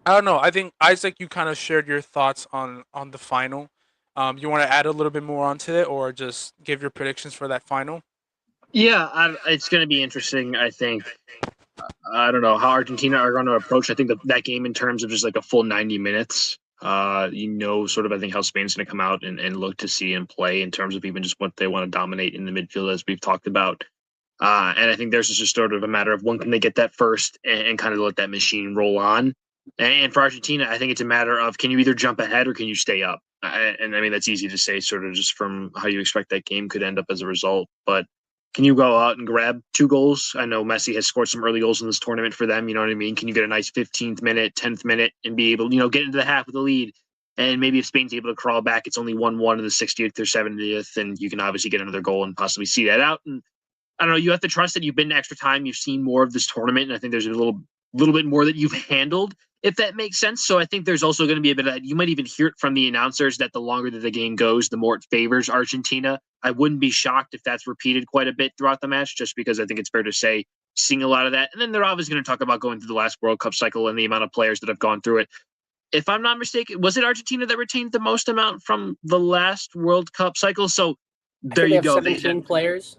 I don't know. I think Isaac, you kind of shared your thoughts on the final. You want to add a little bit more onto it, or just give your predictions for that final? Yeah, it's going to be interesting. I think I don't know how Argentina are going to approach. I think that game in terms of just like a full 90 minutes. Sort of I think how Spain's going to come out and look to see and play in terms of even just what they want to dominate in the midfield, as we've talked about. And I think there's just sort of a matter of when can they get that first and kind of let that machine roll on. And for Argentina, I think it's a matter of can you either jump ahead or can you stay up? And I mean, that's easy to say sort of just from how you expect that game could end up as a result. But can you go out and grab 2 goals? I know Messi has scored some early goals in this tournament for them. You know what I mean? Can you get a nice 15th minute, 10th minute and be able, get into the half with the lead? And maybe if Spain's able to crawl back, it's only 1-1 in the 60th or 70th, and you can obviously get another goal and possibly see that out. And I don't know, you have to trust that you've been to extra time, you've seen more of this tournament, and I think there's a little bit more that you've handled, if that makes sense. So I think there's also going to be a bit of that. You might even hear it from the announcers that the longer that the game goes, the more it favors Argentina. I wouldn't be shocked if that's repeated quite a bit throughout the match, just because I think it's fair to say, seeing a lot of that. And then they're obviously going to talk about going through the last World Cup cycle and the amount of players that have gone through it. If I'm not mistaken, was it Argentina that retained the most amount from the last World Cup cycle? So there you go. 17 players.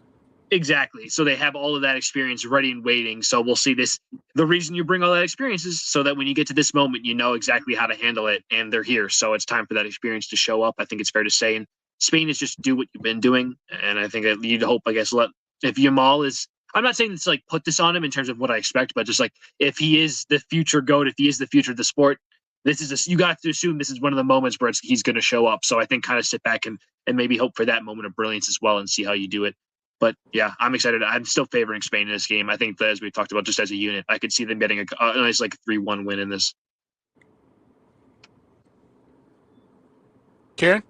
Exactly. So they have all of that experience ready and waiting. So we'll see this. The reason you bring all that experience is so that when you get to this moment, you know exactly how to handle it, and they're here. So it's time for that experience to show up. I think it's fair to say. And Spain is just do what you've been doing. And I think that you'd hope, I guess, if Yamal is, I'm not saying it's like put this on him in terms of what I expect, but just like if he is the future GOAT, if he is the future of the sport, you got to assume this is one of the moments where he's going to show up. So I think kind of sit back and maybe hope for that moment of brilliance as well and see how you do it. But yeah, I'm excited. I'm still favoring Spain in this game. I think that, as we've talked about, just as a unit, I could see them getting a nice like 3-1 win in this. Kieran?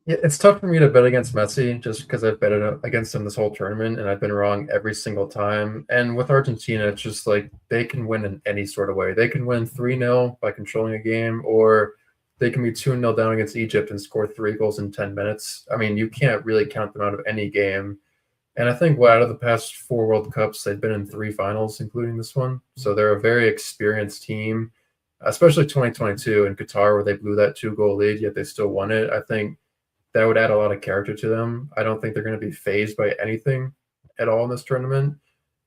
Yeah, it's tough for me to bet against Messi just because I've bet against him this whole tournament and I've been wrong every single time. And with Argentina, it's just like they can win in any sort of way. They can win 3-0 by controlling a game, or they can be 2-0 down against Egypt and score 3 goals in 10 minutes. I mean, you can't really count them out of any game. And I think out of the past 4 World Cups, they've been in 3 finals, including this one. So they're a very experienced team, especially 2022 in Qatar, where they blew that 2-goal lead, yet they still won it. I think that would add a lot of character to them. I don't think they're going to be fazed by anything at all in this tournament.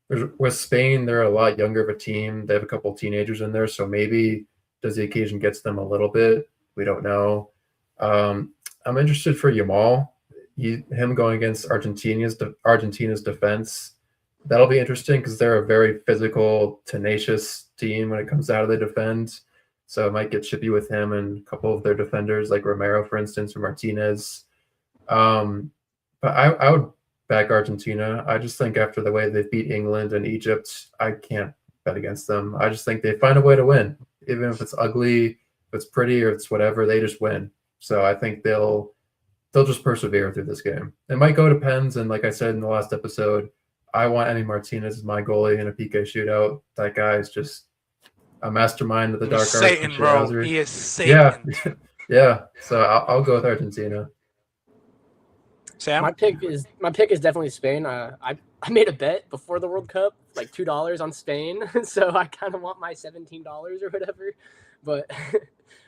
With Spain, they're a lot younger of a team. They have a couple of teenagers in there, so maybe does the occasion gets them a little bit. We don't know. I'm interested for Yamal. Him going against Argentina's defense. That'll be interesting because they're a very physical, tenacious team when it comes out of the defense. So it might get chippy with him and a couple of their defenders, like Romero, for instance, or Martinez. But I would back Argentina. I just think after the way they beat England and Egypt, I can't bet against them. I just think they find a way to win, even if it's ugly, if it's pretty, or it's whatever. They just win. So I think they'll just persevere through this game. It might go to pens, and like I said in the last episode, I want Emi Martinez as my goalie in a PK shootout. That guy is just a mastermind of the dark arts. Satan, bro. He is Satan. Yeah, yeah. So I'll go with Argentina. Sam? My pick is definitely Spain. I made a bet before the World Cup, like $2 on Spain, so I kind of want my $17 or whatever. But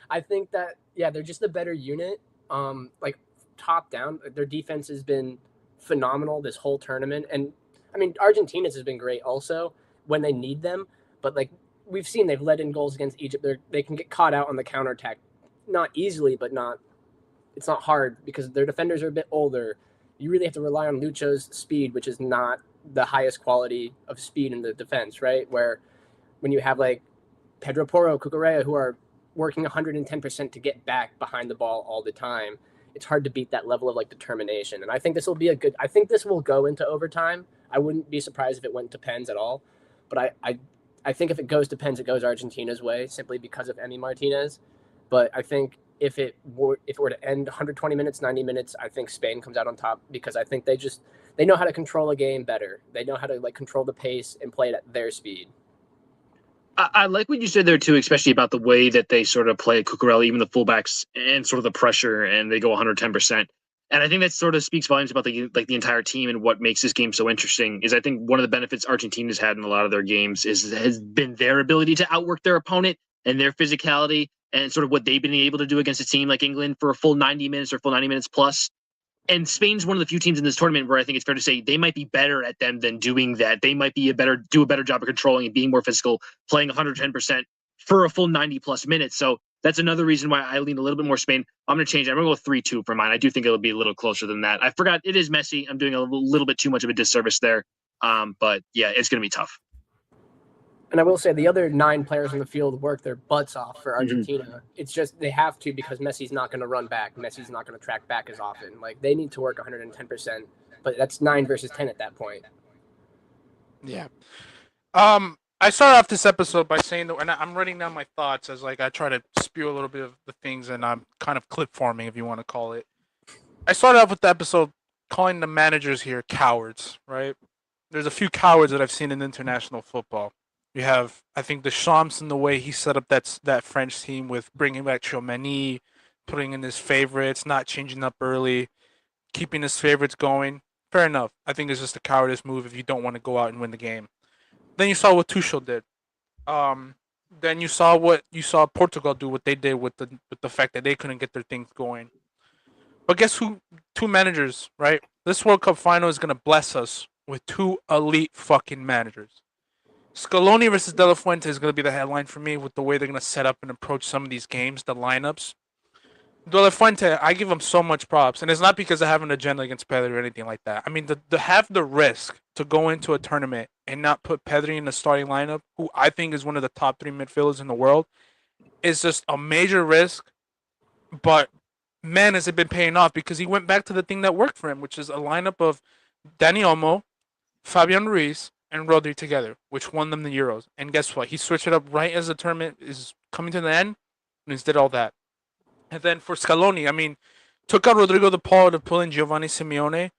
I think that they're just a better unit. Like top down, their defense has been phenomenal this whole tournament, and I mean Argentina's has been great also when they need them. But like we've seen, they've let in goals against Egypt. They can get caught out on the counterattack, not easily, but it's not hard because their defenders are a bit older. You really have to rely on Lucho's speed, which is not the highest quality of speed in the defense, right? Where when you have like Pedro Porro, Cucurella, who are working 110% to get back behind the ball all the time, it's hard to beat that level of like determination. And I think this will be I think this will go into overtime. I wouldn't be surprised if it went to pens at all. But I think if it goes to pens, it goes Argentina's way simply because of Emi Martinez. But I think if it were to end 120 minutes, 90 minutes, I think Spain comes out on top because I think they know how to control a game better. They know how to like control the pace and play it at their speed. I like what you said there too, especially about the way that they sort of play Cucurella, even the fullbacks, and sort of the pressure, and they go 110%. And I think that sort of speaks volumes about the entire team and what makes this game so interesting. Is I think one of the benefits Argentina's had in a lot of their games has been their ability to outwork their opponent and their physicality and sort of what they've been able to do against a team like England for a full 90 minutes or full 90 minutes plus. And Spain's one of the few teams in this tournament where I think it's fair to say they might be better at them than doing that. They might be do a better job of controlling and being more physical, playing 110% for a full 90 plus minutes. So that's another reason why I lean a little bit more Spain. I'm going to change it. I'm going to go 3-2 for mine. I do think it'll be a little closer than that. I forgot it is Messi. I'm doing a little bit too much of a disservice there. But yeah, it's going to be tough. And I will say the other 9 players on the field work their butts off for Argentina. Mm-hmm. It's just they have to because Messi's not going to run back. Messi's not going to track back as often. Like they need to work 110%, but that's 9 versus 10 at that point. Yeah. I started off this episode by saying that, and I'm writing down my thoughts as like I try to spew a little bit of the things, and I'm kind of clip forming, if you want to call it. I started off with the episode calling the managers here cowards, right? There's a few cowards that I've seen in international football. You have, I think, Deschamps in the way he set up that French team with bringing back Tchouameni, putting in his favorites, not changing up early, keeping his favorites going. Fair enough. I think it's just a cowardice move if you don't want to go out and win the game. Then you saw what Tuchel did. Then you saw Portugal do what they did with the fact that they couldn't get their things going. But guess who? 2 managers, right? This World Cup final is gonna bless us with 2 elite fucking managers. Scaloni versus De La Fuente is going to be the headline for me with the way they're going to set up and approach some of these games, the lineups. De La Fuente, I give him so much props, and it's not because I have an agenda against Pedri or anything like that. I mean, to have the risk to go into a tournament and not put Pedri in the starting lineup, who I think is one of the top 3 midfielders in the world, is just a major risk. But man, has it been paying off because he went back to the thing that worked for him, which is a lineup of Dani Olmo, Fabian Ruiz, and Rodri together, which won them the Euros. And guess what? He switched it up right as the tournament is coming to the end, and he did all that. And then for Scaloni, I mean, took out Rodrigo de Paul to pull in Giovanni Simeone,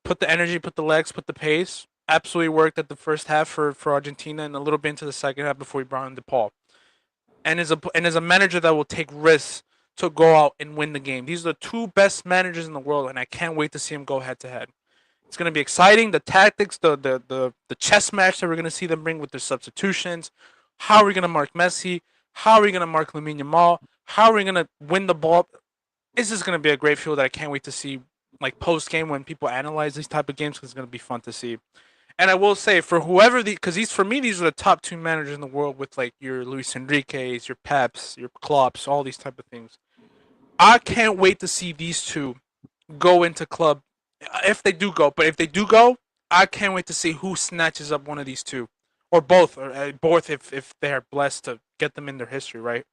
put the energy, put the legs, put the pace. Absolutely worked at the first half for Argentina and a little bit into the second half before he brought in de Paul. And as a manager that will take risks to go out and win the game. These are the 2 best managers in the world, and I can't wait to see him go head to head. It's going to be exciting. The tactics, the chess match that we're going to see them bring with their substitutions. How are we going to mark Messi? How are we going to mark Lamine Yamal? How are we going to win the ball? This is going to be a great field that I can't wait to see, like post-game when people analyze these type of games, because it's going to be fun to see. And I will say, for whoever because for me, these are the top 2 managers in the world with like your Luis Enrique's, your Peps, your Klopps, all these type of things. I can't wait to see these two go into club. If they do go, but if they do go, I can't wait to see who snatches up one of these two, or both, if they are blessed to get them in their history, right?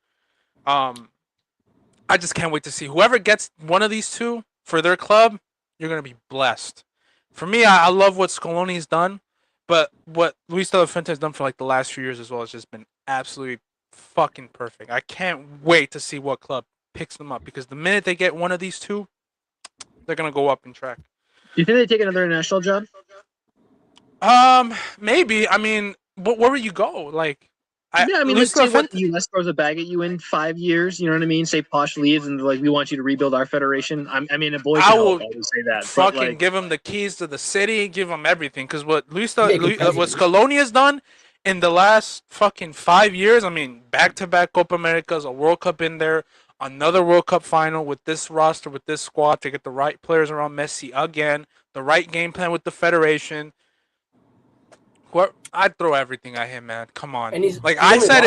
I just can't wait to see whoever gets one of these two for their club. You're gonna be blessed. For me, I love what Scaloni's done, but what Luis de la Fuente has done for like the last few years as well has just been absolutely fucking perfect. I can't wait to see what club picks them up because the minute they get one of these two, they're gonna go up in track. Do you think they take another international job? Maybe. I mean, where would you go? Like, let's say what the US throws a bag at you in 5 years. You know what I mean? Say Posh leaves and like we want you to rebuild our federation. A boy can always say that. Fucking give him the keys to the city, give him everything. Because what Scaloni has done in the last fucking 5 years. I mean, back-to-back Copa Americas, a World Cup in there, another World Cup final with this roster, with this squad to get the right players around Messi again, the right game plan with the federation. I'd throw everything at him, man. Come on. Like I said,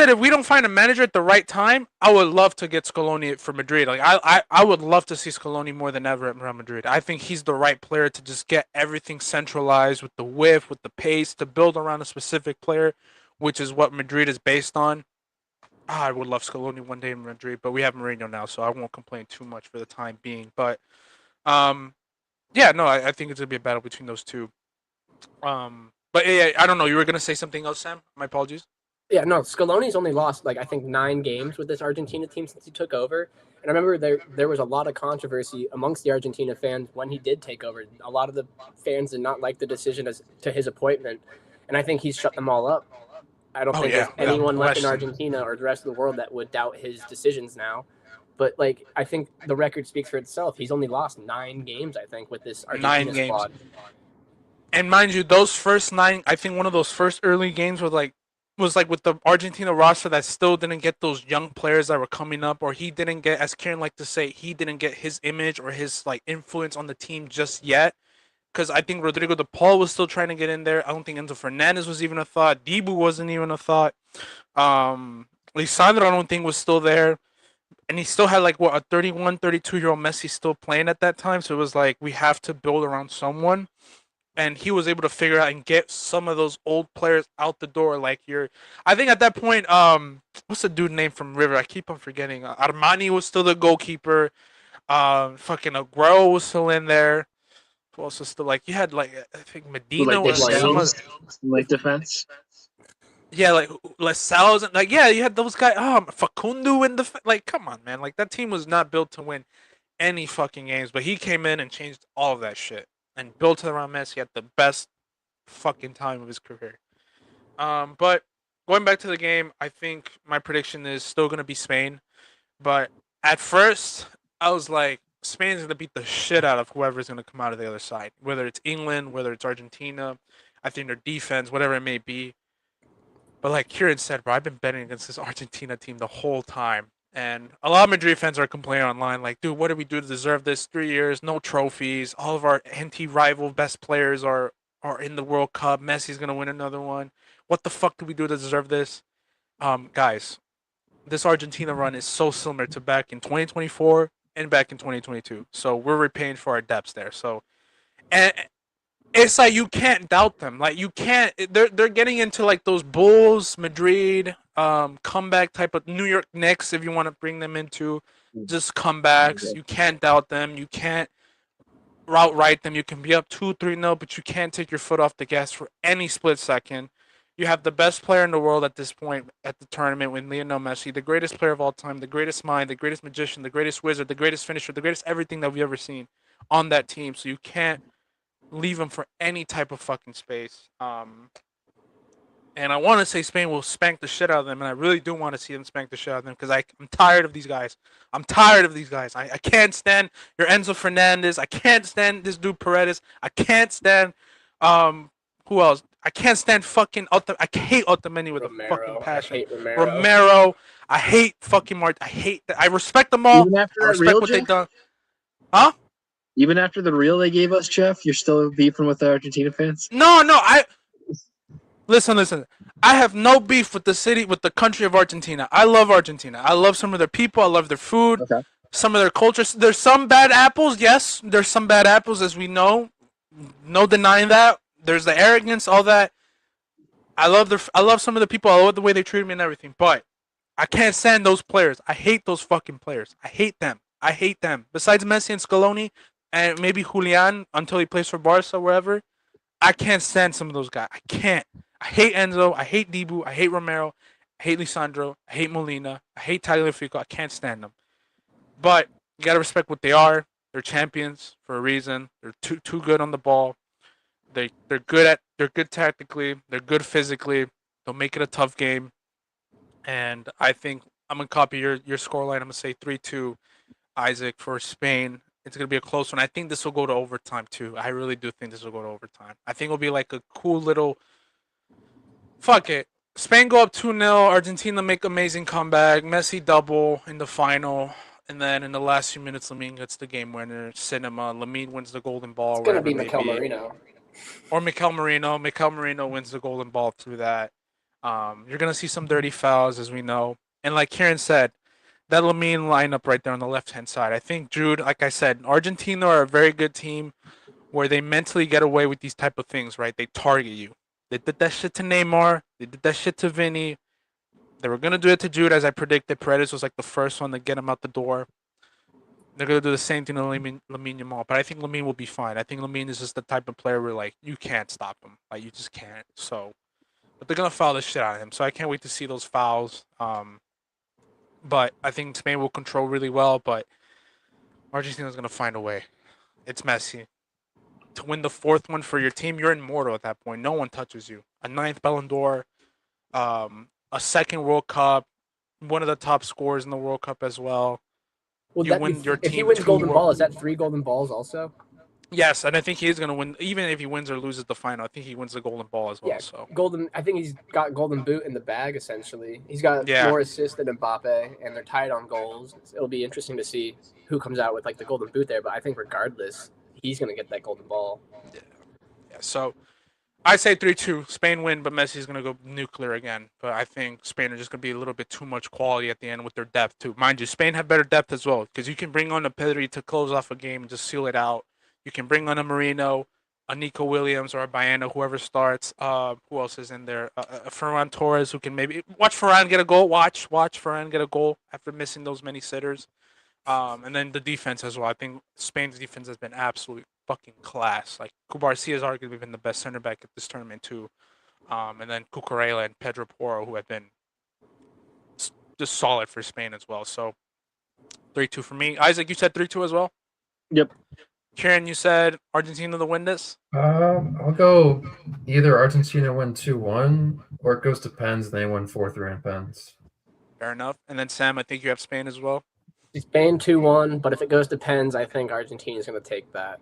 if we don't find a manager at the right time, I would love to get Scaloni for Madrid. Like I would love to see Scaloni more than ever at Real Madrid. I think he's the right player to just get everything centralized with the width, with the pace, to build around a specific player, which is what Madrid is based on. I would love Scaloni one day in Madrid, but we have Mourinho now, so I won't complain too much for the time being. But yeah, no, I think it's gonna be a battle between those two. But yeah, I don't know. You were gonna say something else, Sam? My apologies. Yeah, no. Scaloni's only lost I think 9 games with this Argentina team since he took over. And I remember there was a lot of controversy amongst the Argentina fans when he did take over. A lot of the fans did not like the decision as to his appointment, and I think he's shut them all up. I don't think there's anyone left in Argentina or the rest of the world that would doubt his decisions now. But I think the record speaks for itself. He's only lost 9 games, I think, with this Argentina squad. And mind you, those first 9, I think one of those first early games was with the Argentina roster that still didn't get those young players that were coming up, or he didn't get, as Kieran liked to say, he didn't get his image or his influence on the team just yet. Because I think Rodrigo de Paul was still trying to get in there. I don't think Enzo Fernandez was even a thought. Dibu wasn't even a thought. Lisandro, I don't think was still there. And he still had a 31, 32-year-old Messi still playing at that time. So it was we have to build around someone. And he was able to figure out and get some of those old players out the door. I think at that point, what's the dude name from River? I keep on forgetting. Armani was still the goalkeeper. Fucking Aguero was still in there. Who else was still you had I think Medina was defense. Yeah, Lascelles and you had those guys. Facundo in the come on, man. That team was not built to win any fucking games, but he came in and changed all of that shit. And built around Messi at the best fucking time of his career. But going back to the game, I think my prediction is still going to be Spain. But at first, I was like, Spain's going to beat the shit out of whoever's going to come out of the other side. Whether it's England, whether it's Argentina. I think their defense, whatever it may be. But like Kieran said, bro, I've been betting against this Argentina team the whole time. And a lot of Madrid fans are complaining online, dude, what did we do to deserve this? 3 years, no trophies. All of our anti-rival best players are in the World Cup. Messi's going to win another one. What the fuck did we do to deserve this? Guys, this Argentina run is so similar to back in 2024 and back in 2022. So we're repaying for our debts there. So, and it's you can't doubt them. You can't. They're getting into those Bulls, Madrid, comeback type of New York Knicks, if you want to bring them into just comebacks. You can't doubt them. You can't outright them. You can be up 2-3-0, but you can't take your foot off the gas for any split second. You have the best player in the world at this point at the tournament with Lionel Messi, the greatest player of all time, the greatest mind, the greatest magician, the greatest wizard, the greatest finisher, the greatest everything that we've ever seen on that team. So you can't leave him for any type of fucking space. And I want to say Spain will spank the shit out of them, and I really do want to see them spank the shit out of them because I'm tired of these guys. I can't stand your Enzo Fernandez. I can't stand this dude Paredes. I can't stand who else? I can't stand fucking I hate Otamendi with a fucking passion. I hate Romero. I hate fucking Mart. I hate that. I respect them all. I respect what they've done. Huh? Even after the reel they gave us, Jeff, you're still beefing with the Argentina fans? No, Listen. I have no beef with the country of Argentina. I love Argentina. I love some of their people. I love their food. Okay. Some of their cultures. There's some bad apples. Yes, there's some bad apples, as we know. No denying that. There's the arrogance, all that. I love some of the people. I love the way they treat me and everything. But I can't stand those players. I hate those fucking players. I hate them. Besides Messi and Scaloni, and maybe Julian until he plays for Barca, wherever. I can't stand some of those guys. I can't. I hate Enzo. I hate Dibu. I hate Romero. I hate Lisandro. I hate Molina. I hate Tagliafico. I can't stand them. But you gotta respect what they are. They're champions for a reason. They're too good on the ball. They're good tactically. They're good physically. They'll make it a tough game. And I think I'm gonna copy your scoreline. I'm gonna say 3-2, Isaac, for Spain. It's gonna be a close one. I think this will go to overtime too. I really do think this will go to overtime. I think it'll be like a cool little. Fuck it. Spain go up 2-0. Argentina make amazing comeback. Messi double in the final. And then in the last few minutes, Lamine gets the game winner. Cinema. Lamine wins the golden ball. It's gonna be wherever it may Mikel Merino. Or Mikel Merino. Mikel Merino wins the golden ball through that. You're gonna see some dirty fouls, as we know. And like Kieran said, that Lamine lineup right there on the left-hand side. I think Jude, like I said, Argentina are a very good team where they mentally get away with these type of things, right? They target you. They did that shit to Neymar. They did that shit to Vinny. They were gonna do it to Jude, as I predicted. Paredes was like the first one to get him out the door. They're gonna do the same thing to Lamine Yamal, but I think Lamine will be fine. I think Lamine is just the type of player where like you can't stop him, like you just can't. So, but they're gonna foul the shit out of him. So I can't wait to see those fouls. But I think Spain will control really well. But Argentina's gonna find a way. It's Messi. To win the fourth one for your team, you're immortal at that point. No one touches you. A ninth Ballon d'Or, a second World Cup, one of the top scorers in the World Cup as well. Well, You win your if he team wins two golden World- ball, is that 3 golden balls also? Yes, and I think he is going to win. Even if he wins or loses the final, I think he wins the golden ball as well. Yeah, So golden. I think he's got golden boot in the bag. Essentially, he's got Yeah. more assists than Mbappe, and they're tied on goals. It'll be interesting to see who comes out with like the golden boot there. But I think regardless, he's gonna get that golden ball. yeah, so I say 3-2. Spain win, but Messi's going to go nuclear again. But I think Spain are just going to be a little bit too much quality at the end with their depth too. Mind you, Spain have better depth as well because you can bring on a Pedri to close off a game and just seal it out. You can bring on a Marino, a Nico Williams, or a Baena, whoever starts. Who else is in there? Ferran Torres, who can maybe watch Ferran get a goal. Watch Ferran get a goal after missing those many sitters. And then the defense as well. I think Spain's defense has been absolute fucking class. Like Cubarsí has arguably been the best center back at this tournament too. And then Cucurella and Pedro Porro, who have been just solid for Spain as well. So 3-2 for me. Isaac, you said 3-2 as well? Yep. Kieran, you said Argentina to win this? I'll go either Argentina win 2-1 or it goes to pens and they win 4-3 in pens. Fair enough. And then Sam, I think you have Spain as well. Spain 2-1, but if it goes to pens, I think Argentina's gonna take that.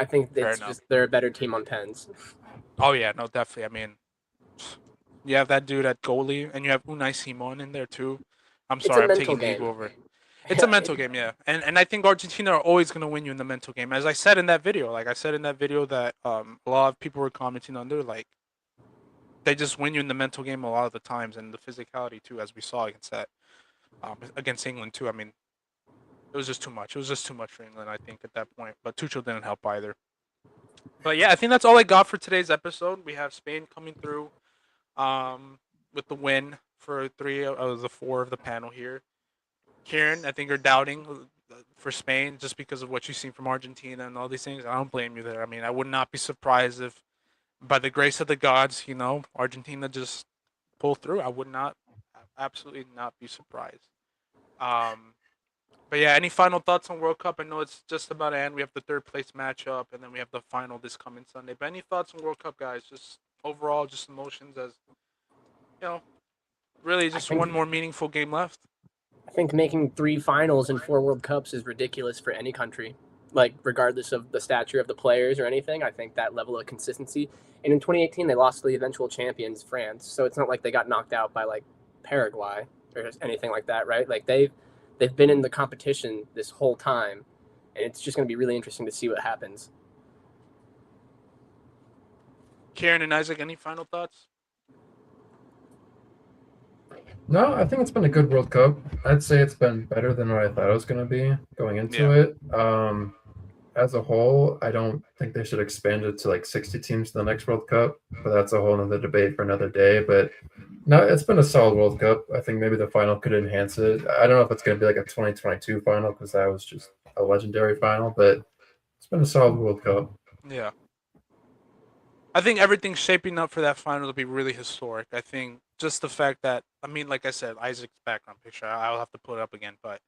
I think Fair it's enough. just they're a better team on pens. Oh yeah, no, definitely. I mean, you have that dude at goalie, and you have Unai Simon in there too. I'm It's a sorry, I'm mental taking game. Diego over. It's a mental game, yeah. And I think Argentina are always going to win you in the mental game. As I said in that video, that a lot of people were commenting on there, like, they just win you in the mental game a lot of the times, and the physicality too, as we saw against England too. I mean, it was just too much. It was just too much for England, I think, at that point. But Tuchel didn't help either. But yeah, I think that's all I got for today's episode. We have Spain coming through with the win for 3 of the 4 of the panel here. Kieran, I think you're doubting for Spain just because of what you've seen from Argentina and all these things. I don't blame you there. I mean, I would not be surprised if, by the grace of the gods, Argentina just pull through. I would absolutely not be surprised. But yeah, any final thoughts on World Cup? I know it's just about to end. We have the 3rd place matchup, and then we have the final this coming Sunday. But any thoughts on World Cup, guys? Just overall, just emotions as, really just think- one more meaningful game left. I think making 3 finals and 4 World Cups is ridiculous for any country. Like, regardless of the stature of the players or anything, I think that level of consistency. And in 2018, they lost to the eventual champions, France. So it's not like they got knocked out by like Paraguay or anything like that, right? Like they've been in the competition this whole time, and it's just going to be really interesting to see what happens. Kieran and Isaac, any final thoughts? No, I think it's been a good World Cup. I'd say it's been better than what I thought it was going to be going into Yeah. it. As a whole, I don't think they should expand it to like 60 teams in the next World Cup, but that's a whole nother debate for another day. But no, it's been a solid World Cup. I think maybe the final could enhance it. I don't know if it's going to be like a 2022 final because that was just a legendary final, but it's been a solid World Cup. Yeah. I think everything's shaping up for that final to be really historic. I think just the fact that, I mean, like I said, Isaac's background picture, I'll have to put it up again, but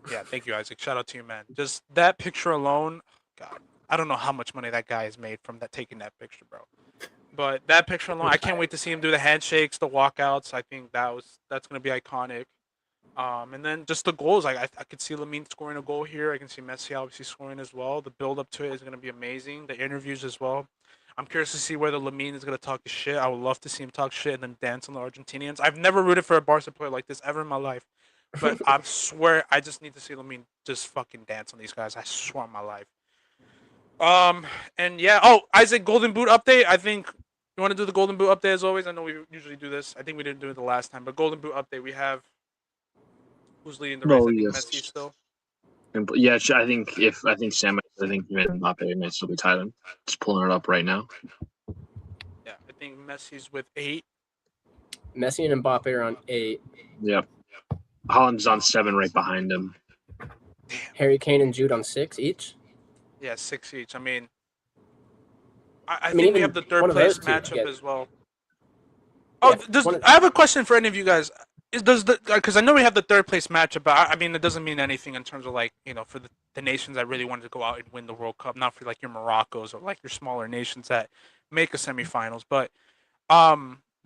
yeah, thank you, Isaac. Shout out to you, man. Just that picture alone, God, I don't know how much money that guy has made from that taking that picture, bro. But that picture alone, I can't wait to see him do the handshakes, the walkouts. I think that's gonna be iconic. And then just the goals, like I could see Lamine scoring a goal here. I can see Messi obviously scoring as well. The build up to it is gonna be amazing. The interviews as well. I'm curious to see whether Lamine is gonna talk his shit. I would love to see him talk shit and then dance on the Argentinians. I've never rooted for a Barca player like this ever in my life, but I swear I just need to see Lamine just fucking dance on these guys. I swear on my life. And yeah. Oh, Isaac, Golden Boot update. I think you want to do the Golden Boot update as always. I know we usually do this. I think we didn't do it the last time, but Golden Boot update. We have who's leading the race. Oh, I think yes. Messi still. And, yeah, I think Sam, I think Mbappe may still be tied. Just pulling it up right now. Yeah, I think Messi's with 8. Messi and Mbappe are on 8. Yep. Holland's on 7 right behind him. Harry Kane and Jude on 6 each. Yeah, 6 each. I mean, I think mean, we even have the third one of place those two matchup get- as well. Oh, Yeah, I have a question for any of you guys. Because I know we have the third place matchup, but I mean it doesn't mean anything in terms of like for the nations that really wanted to go out and win the World Cup, not for like your Moroccos or like your smaller nations that make a semifinals. But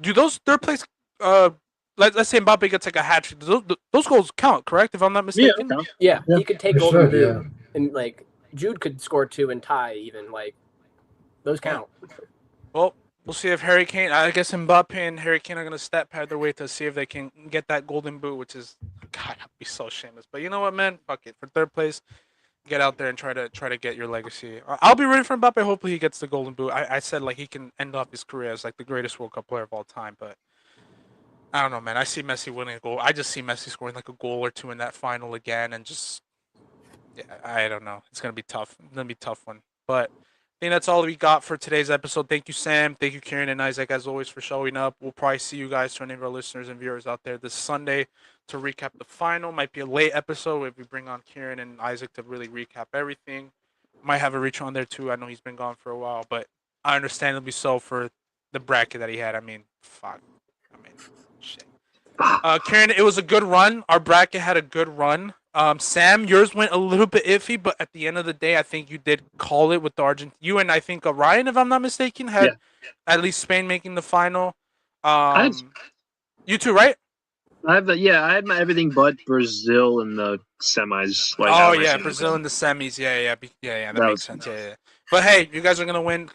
do those third place let's say Mbappe gets like a hat trick, those goals count, correct? If I'm not mistaken. Yeah, Yeah. he could take They Golden should, Boot, yeah. and like Jude could score 2 and tie even. Like those count. Well, we'll see if Harry Kane. I guess Mbappe and Harry Kane are gonna step pad their way to see if they can get that Golden Boot, which is God, I'd be so shameless. But you know what, man? Fuck it. For third place, get out there and try to get your legacy. I'll be rooting for Mbappe. Hopefully, he gets the Golden Boot. I said like he can end off his career as like the greatest World Cup player of all time, but I don't know, man. I see Messi winning a goal. I just see Messi scoring like a goal or two in that final again, and just yeah, I don't know. It's gonna be tough. It's gonna be a tough one, but. I think that's all we got for today's episode. Thank you, Sam. Thank you, Kieran and Isaac, as always, for showing up. We'll probably see you guys, to any of our listeners and viewers out there, this Sunday to recap the final. Might be a late episode if we bring on Kieran and Isaac to really recap everything. Might have a reach on there too. I know he's been gone for a while, but I understandably so for the bracket that he had. I mean, fuck. I mean, shit. Kieran, it was a good run. Our bracket had a good run. Sam, yours went a little bit iffy, but at the end of the day, I think you did call it with the Argent. You and I think Ryan, if I'm not mistaken, had at least Spain making the final. You too, right? I had my everything but Brazil in the semis. Like, oh yeah, Brazil in the semis. Yeah. That makes sense. Yeah. But hey, you guys are gonna win.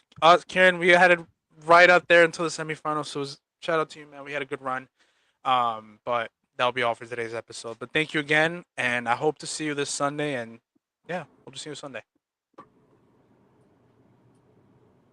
Kieran, we had it right up there until the semifinals. So shout out to you, man. We had a good run. But that'll be all for today's episode. But thank you again, and I hope to see you this Sunday. And yeah, hope to see you Sunday.